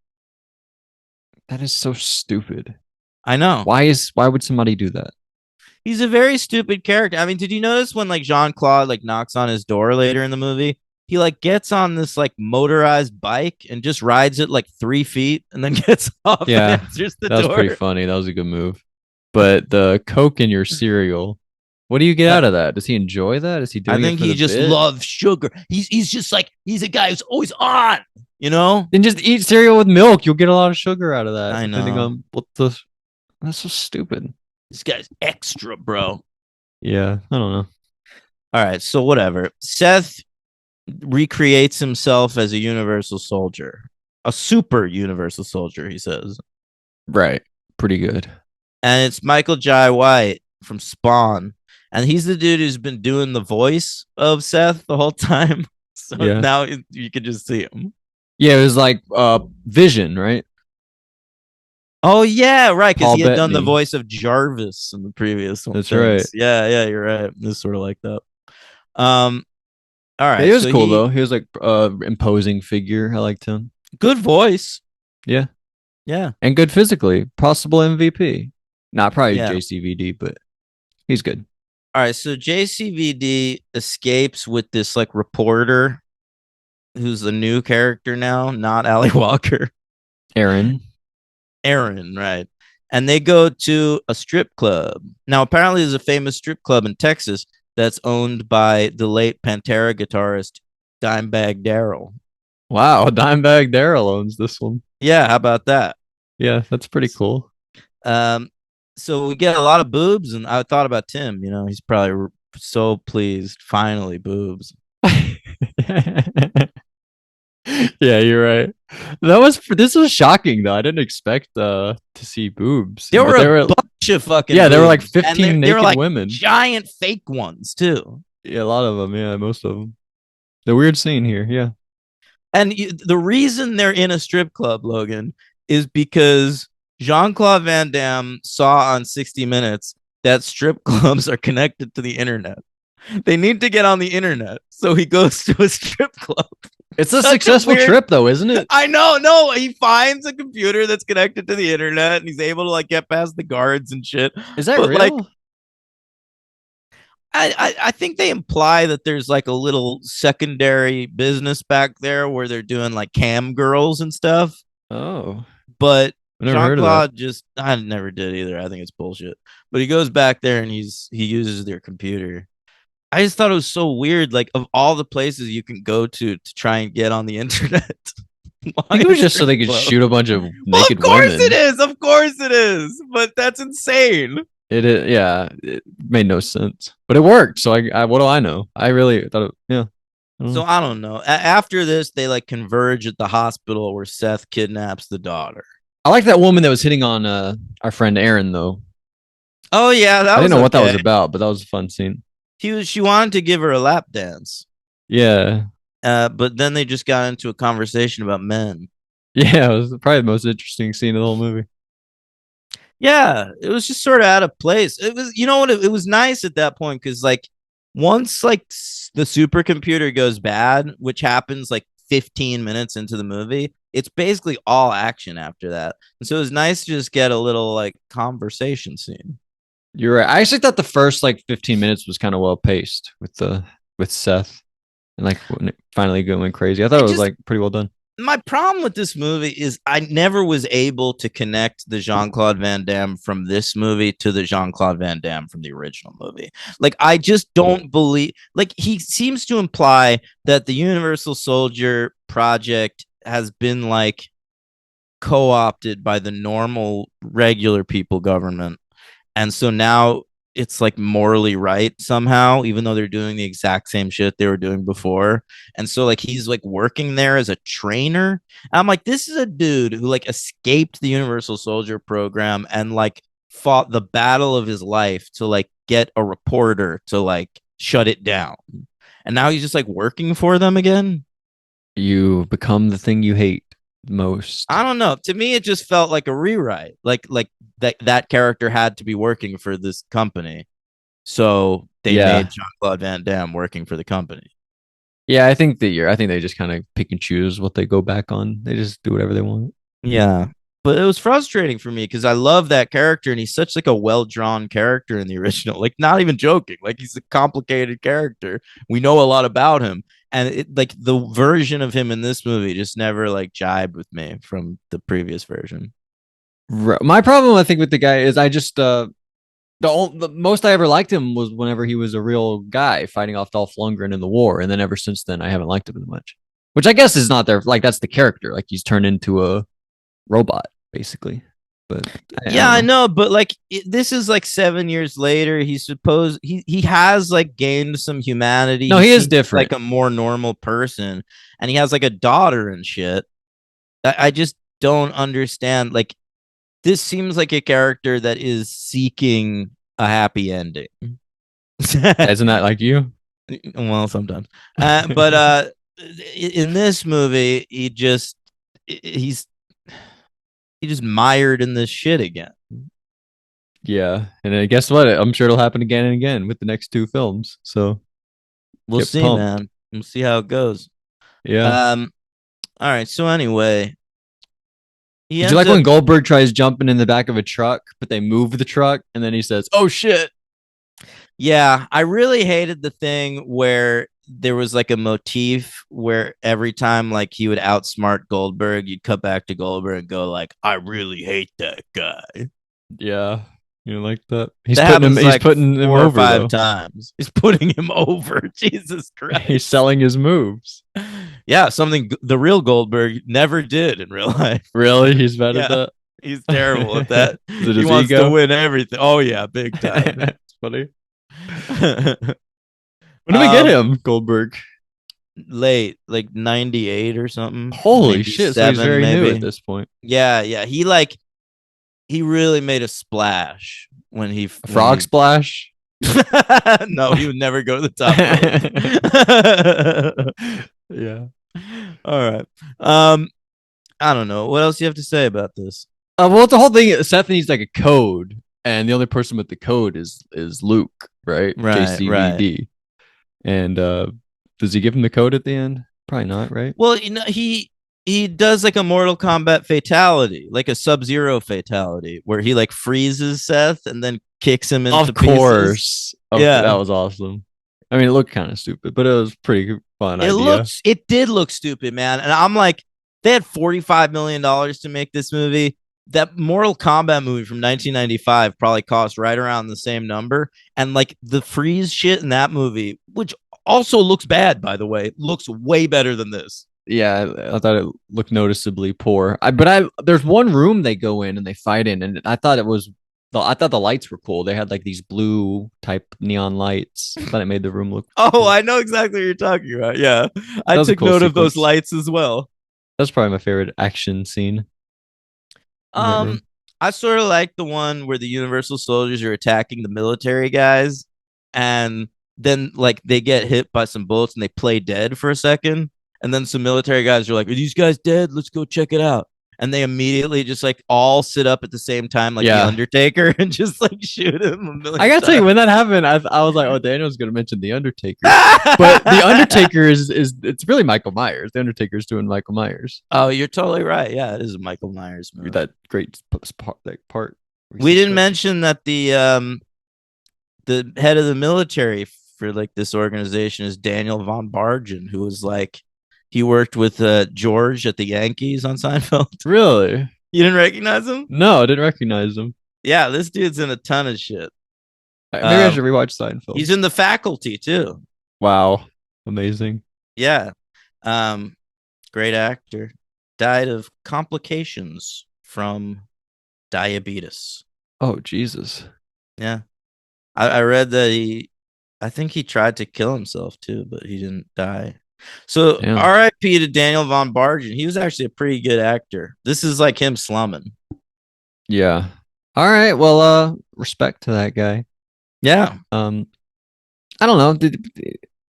S3: that is so stupid.
S2: I know.
S3: Why would somebody do that?
S2: He's a very stupid character. I mean, did you notice when like Jean-Claude like knocks on his door later in the movie? He like gets on this like motorized bike and just rides it like 3 feet and then gets off
S3: Yeah,
S2: and answers the
S3: That was
S2: door.
S3: pretty funny. That was a good move. But the Coke in your cereal, what do you get out of that? Does he enjoy that? Is he doing
S2: I think
S3: it for
S2: he
S3: the
S2: just
S3: bit?
S2: loves sugar. He's just like he's a guy who's always on, you know?
S3: Then just eat cereal with milk. You'll get a lot of sugar out of that.
S2: I
S3: depending
S2: know.
S3: on what the. That's so stupid.
S2: This guy's extra, bro.
S3: Yeah, I don't know.
S2: All right, so whatever. Seth recreates himself as a universal soldier, a super universal soldier, he says.
S3: Right, pretty good.
S2: And it's Michael Jai White from Spawn. And he's the dude who's been doing the voice of Seth the whole time. So
S3: Yeah.
S2: now you can just see him.
S3: Yeah, it was like Vision, right?
S2: Oh, yeah, right. Because
S3: Paul
S2: he had done the
S3: Bettany.
S2: voice of Jarvis in the previous one.
S3: That's
S2: Thanks.
S3: right.
S2: Yeah, you're right. It's sort of like that. All right.
S3: It was
S2: so
S3: cool though. He was like imposing figure. I liked him.
S2: Good voice.
S3: Yeah,
S2: Yeah.
S3: and good physically. Possible MVP. Not probably
S2: Yeah.
S3: JCVD, but he's good.
S2: All right, so JCVD escapes with this like reporter who's the new character now, not Ali Walker.
S3: Aaron.
S2: Aaron, right? And they go to a strip club. Now, apparently, there's a famous strip club in Texas that's owned by the late Pantera guitarist Dimebag Darrell.
S3: Wow, Dimebag Darrell owns this one.
S2: Yeah, how about that?
S3: Yeah, that's pretty cool.
S2: So we get a lot of boobs, and I thought about Tim. You know, he's probably so pleased. Finally, boobs.
S3: Yeah, you're right. This was shocking though. I didn't expect to see boobs.
S2: There
S3: But
S2: were a bunch of fucking
S3: yeah, there were like
S2: boobs, and
S3: 15
S2: they were
S3: naked
S2: like
S3: women.
S2: giant fake ones too.
S3: Yeah, a lot of them. Yeah, most of them. The weird scene here. Yeah.
S2: And the reason they're in a strip club, Logan, is because Jean-Claude Van Damme saw on 60 Minutes that strip clubs are connected to the internet. They need to get on the internet. So he goes to a strip club.
S3: It's a
S2: Such a
S3: successful
S2: weird-
S3: trip, though, isn't it?
S2: I know. No, he finds a computer that's connected to the internet and he's able to like get past the guards and shit.
S3: Is that
S2: But,
S3: real?
S2: like, I think they imply that there's like a little secondary business back there where they're doing like cam girls and stuff.
S3: Oh,
S2: But
S3: I never heard of that.
S2: Jean-Claude just I never did either. I think it's bullshit. But he goes back there and he uses their computer. I just thought it was so weird. Like of all the places you can go to try and get on the internet.
S3: I think it was just so they could shoot a bunch of naked
S2: of course
S3: women.
S2: it is. Of course it is. But that's insane.
S3: It is, yeah. It made no sense, but it worked. So I what do I know? I really thought, yeah.
S2: So I don't know. After this, they like converge at the hospital where Seth kidnaps the daughter.
S3: I like that woman that was hitting on our friend Aaron, though.
S2: Oh yeah,
S3: I didn't know what that was about, but that was a fun scene.
S2: She wanted to give her a lap dance.
S3: Yeah.
S2: But then they just got into a conversation about men.
S3: Yeah, it was probably the most interesting scene of the whole movie.
S2: Yeah, it was just sort of out of place. It was, you know what? It was nice at that point because, like, once like the supercomputer goes bad, which happens like 15 minutes into the movie, it's basically all action after that. And so it was nice to just get a little like conversation scene.
S3: You're right. I actually thought the first like 15 minutes was kind of well paced with Seth and like when it finally going crazy. I thought it was like pretty well done.
S2: My problem with this movie is I never was able to connect the Jean-Claude Van Damme from this movie to the Jean-Claude Van Damme from the original movie. Like, I just don't believe, like, he seems to imply that the Universal Soldier project has been like co-opted by the normal regular people government. And so now it's like morally right somehow, even though they're doing the exact same shit they were doing before. And so like he's like working there as a trainer. And I'm like, this is a dude who like escaped the Universal Soldier program and like fought the battle of his life to like get a reporter to like shut it down. And now he's just like working for them again.
S3: You become the thing you hate most.
S2: I don't know. To me, it just felt like a rewrite. Like that character had to be working for this company, so they made Jean-Claude Van Damme working for the company.
S3: Yeah, I think they just kind of pick and choose what they go back on. They just do whatever they want.
S2: Yeah, but it was frustrating for me because I love that character and he's such like a well-drawn character in the original. Like, not even joking. Like, he's a complicated character. We know a lot about him. And it, like the version of him in this movie just never like jibed with me from the previous version.
S3: My problem, I think, with the guy is I just the most I ever liked him was whenever he was a real guy fighting off Dolph Lundgren in the war, and then ever since then I haven't liked him as much. Which I guess is not there. Like that's the character. Like he's turned into a robot basically. But
S2: I know, but like this is like 7 years later. He's supposed he has like gained some humanity.
S3: No, he is different,
S2: like a more normal person, and he has like a daughter and shit. I just don't understand. Like, this seems like a character that is seeking a happy ending.
S3: Isn't that like you?
S2: Well, sometimes, but in this movie, he's just mired in this shit again.
S3: Yeah, and guess what? I'm sure it'll happen again and again with the next two films. So
S2: we'll see, man. We'll see how it goes.
S3: Yeah.
S2: All right. So anyway,
S3: did you like when Goldberg tries jumping in the back of a truck, but they move the truck, and then he says, "Oh shit."
S2: Yeah, I really hated the thing where there was like a motif where every time like he would outsmart Goldberg, you'd cut back to Goldberg and go like, "I really hate that guy."
S3: Yeah, you like that? He's
S2: that
S3: putting him.
S2: Like
S3: he's putting him
S2: over
S3: over
S2: 5 times. He's putting him over. Jesus Christ!
S3: He's selling his moves.
S2: Yeah, something the real Goldberg never did in real life.
S3: Really, he's bad at that.
S2: He's terrible at that.
S3: He
S2: wants to win everything. Oh yeah, big time.
S3: It's funny. When did we get him, Goldberg?
S2: Late, like 98 or something.
S3: Holy shit! So he's very new at this point.
S2: Yeah. He really made a splash when he
S3: frog splash.
S2: No, he would never go to the top.
S3: Yeah.
S2: All right. I don't know. What else do you have to say about this?
S3: Well, it's the whole thing. Seth needs like a code, and the only person with the code is Luke, right?
S2: Right,
S3: JCVD. And does he give him the code at the end? Probably not, right?
S2: Well, he does like a Mortal Kombat fatality, like a Sub-Zero fatality, where he like freezes Seth and then kicks him into
S3: Of
S2: pieces.
S3: course.
S2: Yeah.
S3: That was awesome. I mean, it looked kind of stupid, but it was pretty fun idea.
S2: It did look stupid, man. And I'm like, they had $45 million to make this movie. That Mortal Kombat movie from 1995 probably cost right around the same number. And like the freeze shit in that movie, which also looks bad, by the way, looks way better than this.
S3: Yeah, I thought it looked noticeably poor. There's one room they go in and they fight in, and I thought the lights were cool. They had like these blue type neon lights. I thought it made the room look
S2: Oh,
S3: cool.
S2: I know exactly what you're talking about. Yeah, I took note of those lights as well.
S3: That's probably my favorite action scene.
S2: I sort of like the one where the Universal Soldiers are attacking the military guys, and then like they get hit by some bullets and they play dead for a second, and then some military guys are like, "Are these guys dead? Let's go check it out." And they immediately just like all sit up at the same time, like the Undertaker, and just like shoot him a million
S3: I gotta
S2: times.
S3: tell you, when that happened, I was like, "Oh, Daniel's gonna mention the Undertaker," but the Undertaker is it's really Michael Myers. The Undertaker's doing Michael Myers.
S2: Oh, you're totally right. Yeah, it is a Michael Myers movie.
S3: That great part.
S2: We didn't mention that the head of the military for like this organization is Daniel von Bargen, who was like he worked with George at the Yankees on Seinfeld.
S3: Really?
S2: You didn't recognize him?
S3: No, I didn't recognize him.
S2: Yeah, this dude's in a ton of shit.
S3: Maybe I should rewatch Seinfeld.
S2: He's in The Faculty too.
S3: Wow, amazing.
S2: Yeah, great actor. Died of complications from diabetes.
S3: Oh, Jesus.
S2: Yeah. I read that I think he tried to kill himself too, but he didn't die. So R.I.P. to Daniel von Bargen. He was actually a pretty good actor. This is like him slumming.
S3: Yeah. All right. Well, respect to that guy.
S2: Yeah.
S3: I don't know.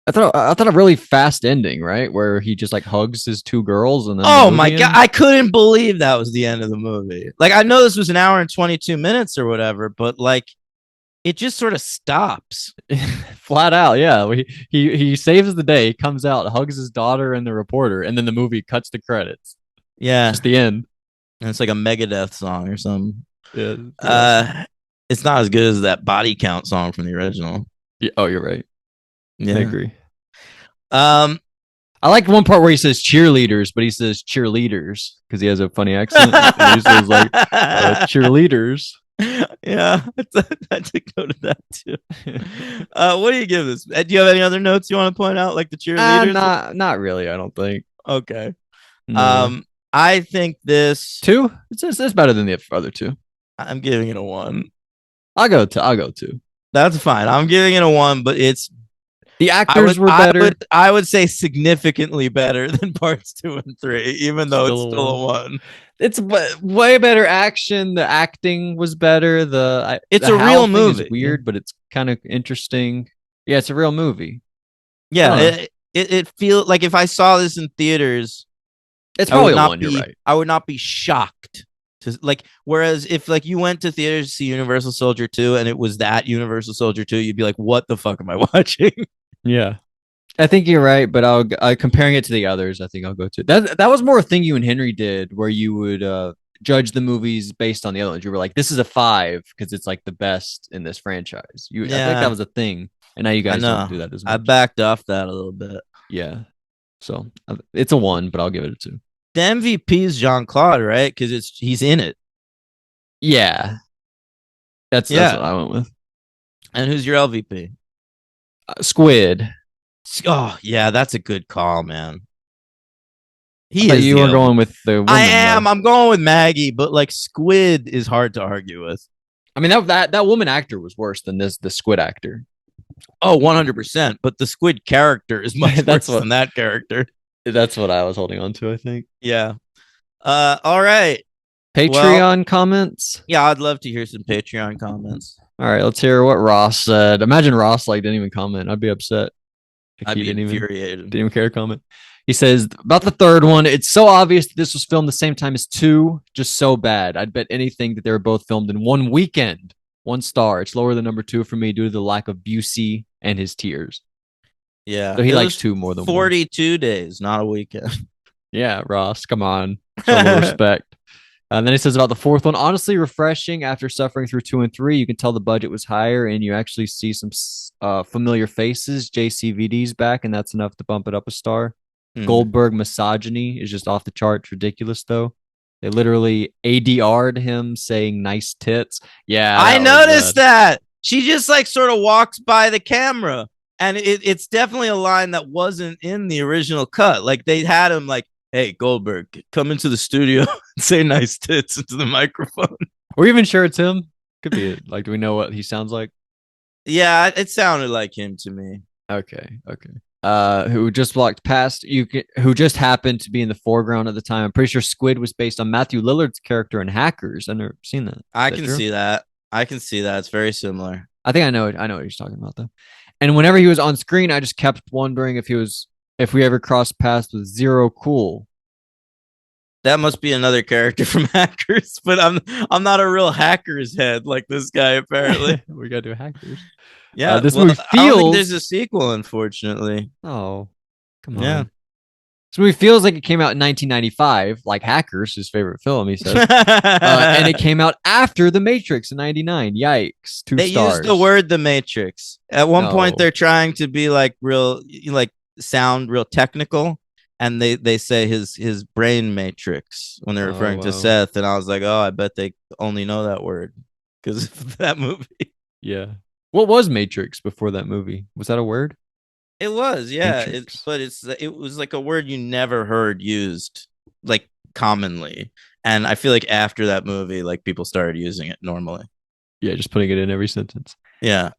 S3: I thought a really fast ending, right? Where he just like hugs his two girls and then
S2: oh my God, I couldn't believe that was the end of the movie. Like I know this was an hour and 22 minutes or whatever, but like it just sort of stops.
S3: Flat out. Yeah. He saves the day, comes out, hugs his daughter and the reporter, and then the movie cuts to credits.
S2: Yeah.
S3: Just the end.
S2: And it's like a Megadeth song or something.
S3: Yeah.
S2: It's not as good as that Body Count song from the original.
S3: Yeah. Oh, you're right.
S2: Yeah.
S3: I agree. I like one part where he says cheerleaders, but he says cheerleaders because he has a funny accent. He says like cheerleaders.
S2: Yeah, I took note of that too. What do you give this? Do you have any other notes you want to point out, like the cheerleaders?
S3: Not really. I don't think.
S2: Okay.
S3: No.
S2: I think this
S3: 2. It's better than the other 2.
S2: I'm giving it a 1.
S3: I'll go 2.
S2: That's fine. I'm giving it a 1, but it's
S3: the actors were better.
S2: I would say significantly better than parts 2 and 3, even though it's still a 1.
S3: It's way better action. The acting was better.
S2: It's
S3: a
S2: real movie.
S3: It's weird, but it's kind of interesting. Yeah, it's a real movie.
S2: Yeah, it feels like if I saw this in theaters,
S3: it's probably a 1. You're right.
S2: I would not be shocked. Whereas if like you went to theaters to see Universal Soldier 2 and it was that Universal Soldier 2, you'd be like, what the fuck am I watching?
S3: Yeah. I think you're right, but I'll comparing it to the others, I think I'll go to that was more a thing you and Henry did where you would judge the movies based on the other ones. You were like, this is a 5 because it's like the best in this franchise. I think that was a thing. And now you guys don't do that as much.
S2: I backed off that a little bit.
S3: Yeah. So it's a 1, but I'll give it a 2.
S2: The MVP is Jean-Claude, right? Because he's in it.
S3: Yeah. That's what I went with.
S2: And who's your LVP?
S3: Squid.
S2: Oh, yeah, that's a good call, man.
S3: You were going with the woman.
S2: I am. Though. I'm going with Maggie, but like Squid is hard to argue with.
S3: I mean, that woman actor was worse than the Squid actor.
S2: Oh, 100%. But the Squid character is much worse than that character.
S3: That's what I was holding on to, I think.
S2: Yeah. All right.
S3: Patreon comments?
S2: Yeah, I'd love to hear some Patreon comments.
S3: All right, let's hear what Ross said. Imagine Ross didn't even comment. I'd be upset.
S2: I'd be infuriated.
S3: Didn't even care to comment. He says, about the third one, it's so obvious that this was filmed the same time as 2, just so bad. I'd bet anything that they were both filmed in one weekend. 1 star. It's lower than number 2 for me due to the lack of Busey and his tears.
S2: Yeah.
S3: So he
S2: It
S3: likes
S2: was
S3: 2 more than 1.
S2: 42 days, not a weekend.
S3: Yeah, Ross, come on. Show a little respect. And then he says about the 4th one, honestly refreshing after suffering through 2 and 3. You can tell the budget was higher and you actually see some familiar faces. JCVD's back, and that's enough to bump it up a star. Goldberg misogyny is just off the charts. Ridiculous, though. They literally ADR'd him saying nice tits. Yeah,
S2: I noticed that. She just like sort of walks by the camera. And it's definitely a line that wasn't in the original cut. Like they had him like, hey, Goldberg, come into the studio and say nice tits into the microphone.
S3: Are we even sure it's him? Could be it. Like, do we know what he sounds like?
S2: Yeah, it sounded like him to me.
S3: Okay. Who just walked past you? Who just happened to be in the foreground at the time? I'm pretty sure Squid was based on Matthew Lillard's character in Hackers. I've never seen that.
S2: I can see that. It's very similar.
S3: I think I know what he's talking about though. And whenever he was on screen, I just kept wondering if we ever crossed paths with Zero Cool.
S2: That must be another character from Hackers, but I'm not a real Hackers head like this guy apparently.
S3: We gotta do Hackers.
S2: Yeah,
S3: this movie feels.
S2: I don't think there's a sequel, unfortunately.
S3: Oh, come on.
S2: Yeah.
S3: This movie feels like it came out in 1995, like Hackers, his favorite film, he says. And it came out after The Matrix in 99. Yikes. 2
S2: they
S3: stars.
S2: used the word The Matrix. At one point, they're trying to be like real, like sound real technical. And they say his brain matrix when they're referring to Seth. And I was like, oh, I bet they only know that word because of that movie.
S3: Yeah. What was Matrix before that movie? Was that a word?
S2: It was, yeah. It was like a word you never heard used like commonly. And I feel like after that movie, like people started using it normally.
S3: Yeah, just putting it in every sentence.
S2: Yeah.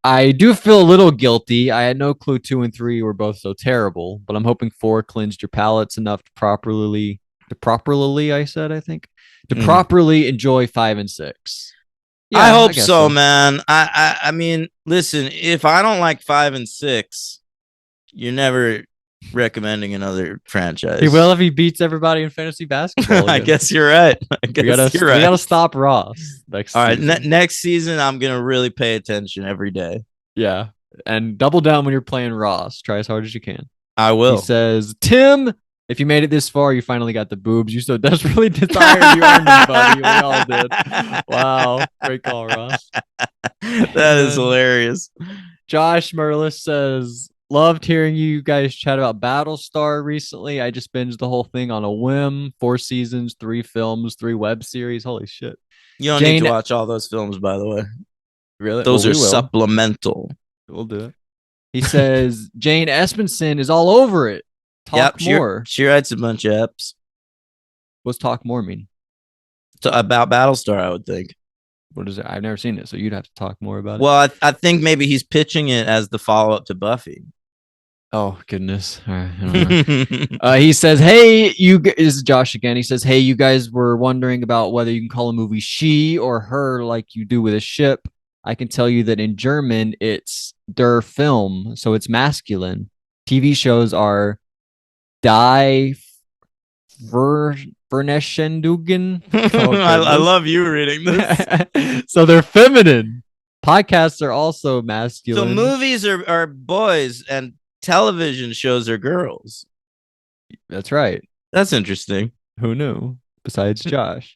S3: I do feel a little guilty. I had no clue 2 and 3 were both so terrible, but I'm hoping 4 cleansed your palates enough to properly enjoy 5 and 6.
S2: Yeah, I hope so, man. I mean, listen, if I don't like 5 and 6, you're never recommending another franchise.
S3: He will if he beats everybody in fantasy basketball.
S2: I guess you're right. We
S3: gotta stop Ross next
S2: All right,
S3: season.
S2: Next season, I'm gonna really pay attention every day.
S3: Yeah, and double down when you're playing Ross. Try as hard as you can.
S2: I will.
S3: He says, Tim, if you made it this far, you finally got the boobs you so desperately desired. You earned them, buddy. We all did. Wow, great call, Ross.
S2: That is hilarious.
S3: Josh Merlis says, loved hearing you guys chat about Battlestar recently. I just binged the whole thing on a whim. 4 seasons, 3 films, 3 web series. Holy shit.
S2: You don't need to watch all those films, by the way.
S3: Really?
S2: Those are supplemental.
S3: We'll do it. He says, Jane Espenson is all over it. Talk more.
S2: She writes a bunch of eps.
S3: What's talk more mean?
S2: About Battlestar, I would think.
S3: What is it? I've never seen it, so you'd have to talk more about it.
S2: Well, I think maybe he's pitching it as the follow-up to Buffy.
S3: Oh, goodness. All right, I don't know. He says, hey, this is Josh again. He says, hey, you guys were wondering about whether you can call a movie she or her like you do with a ship. I can tell you that in German, it's der Film, so it's masculine. TV shows are die Verneschendugen.
S2: I love you reading this.
S3: So they're feminine. Podcasts are also masculine.
S2: So movies are boys and television shows are girls.
S3: That's right.
S2: That's interesting.
S3: Who knew? Besides Josh.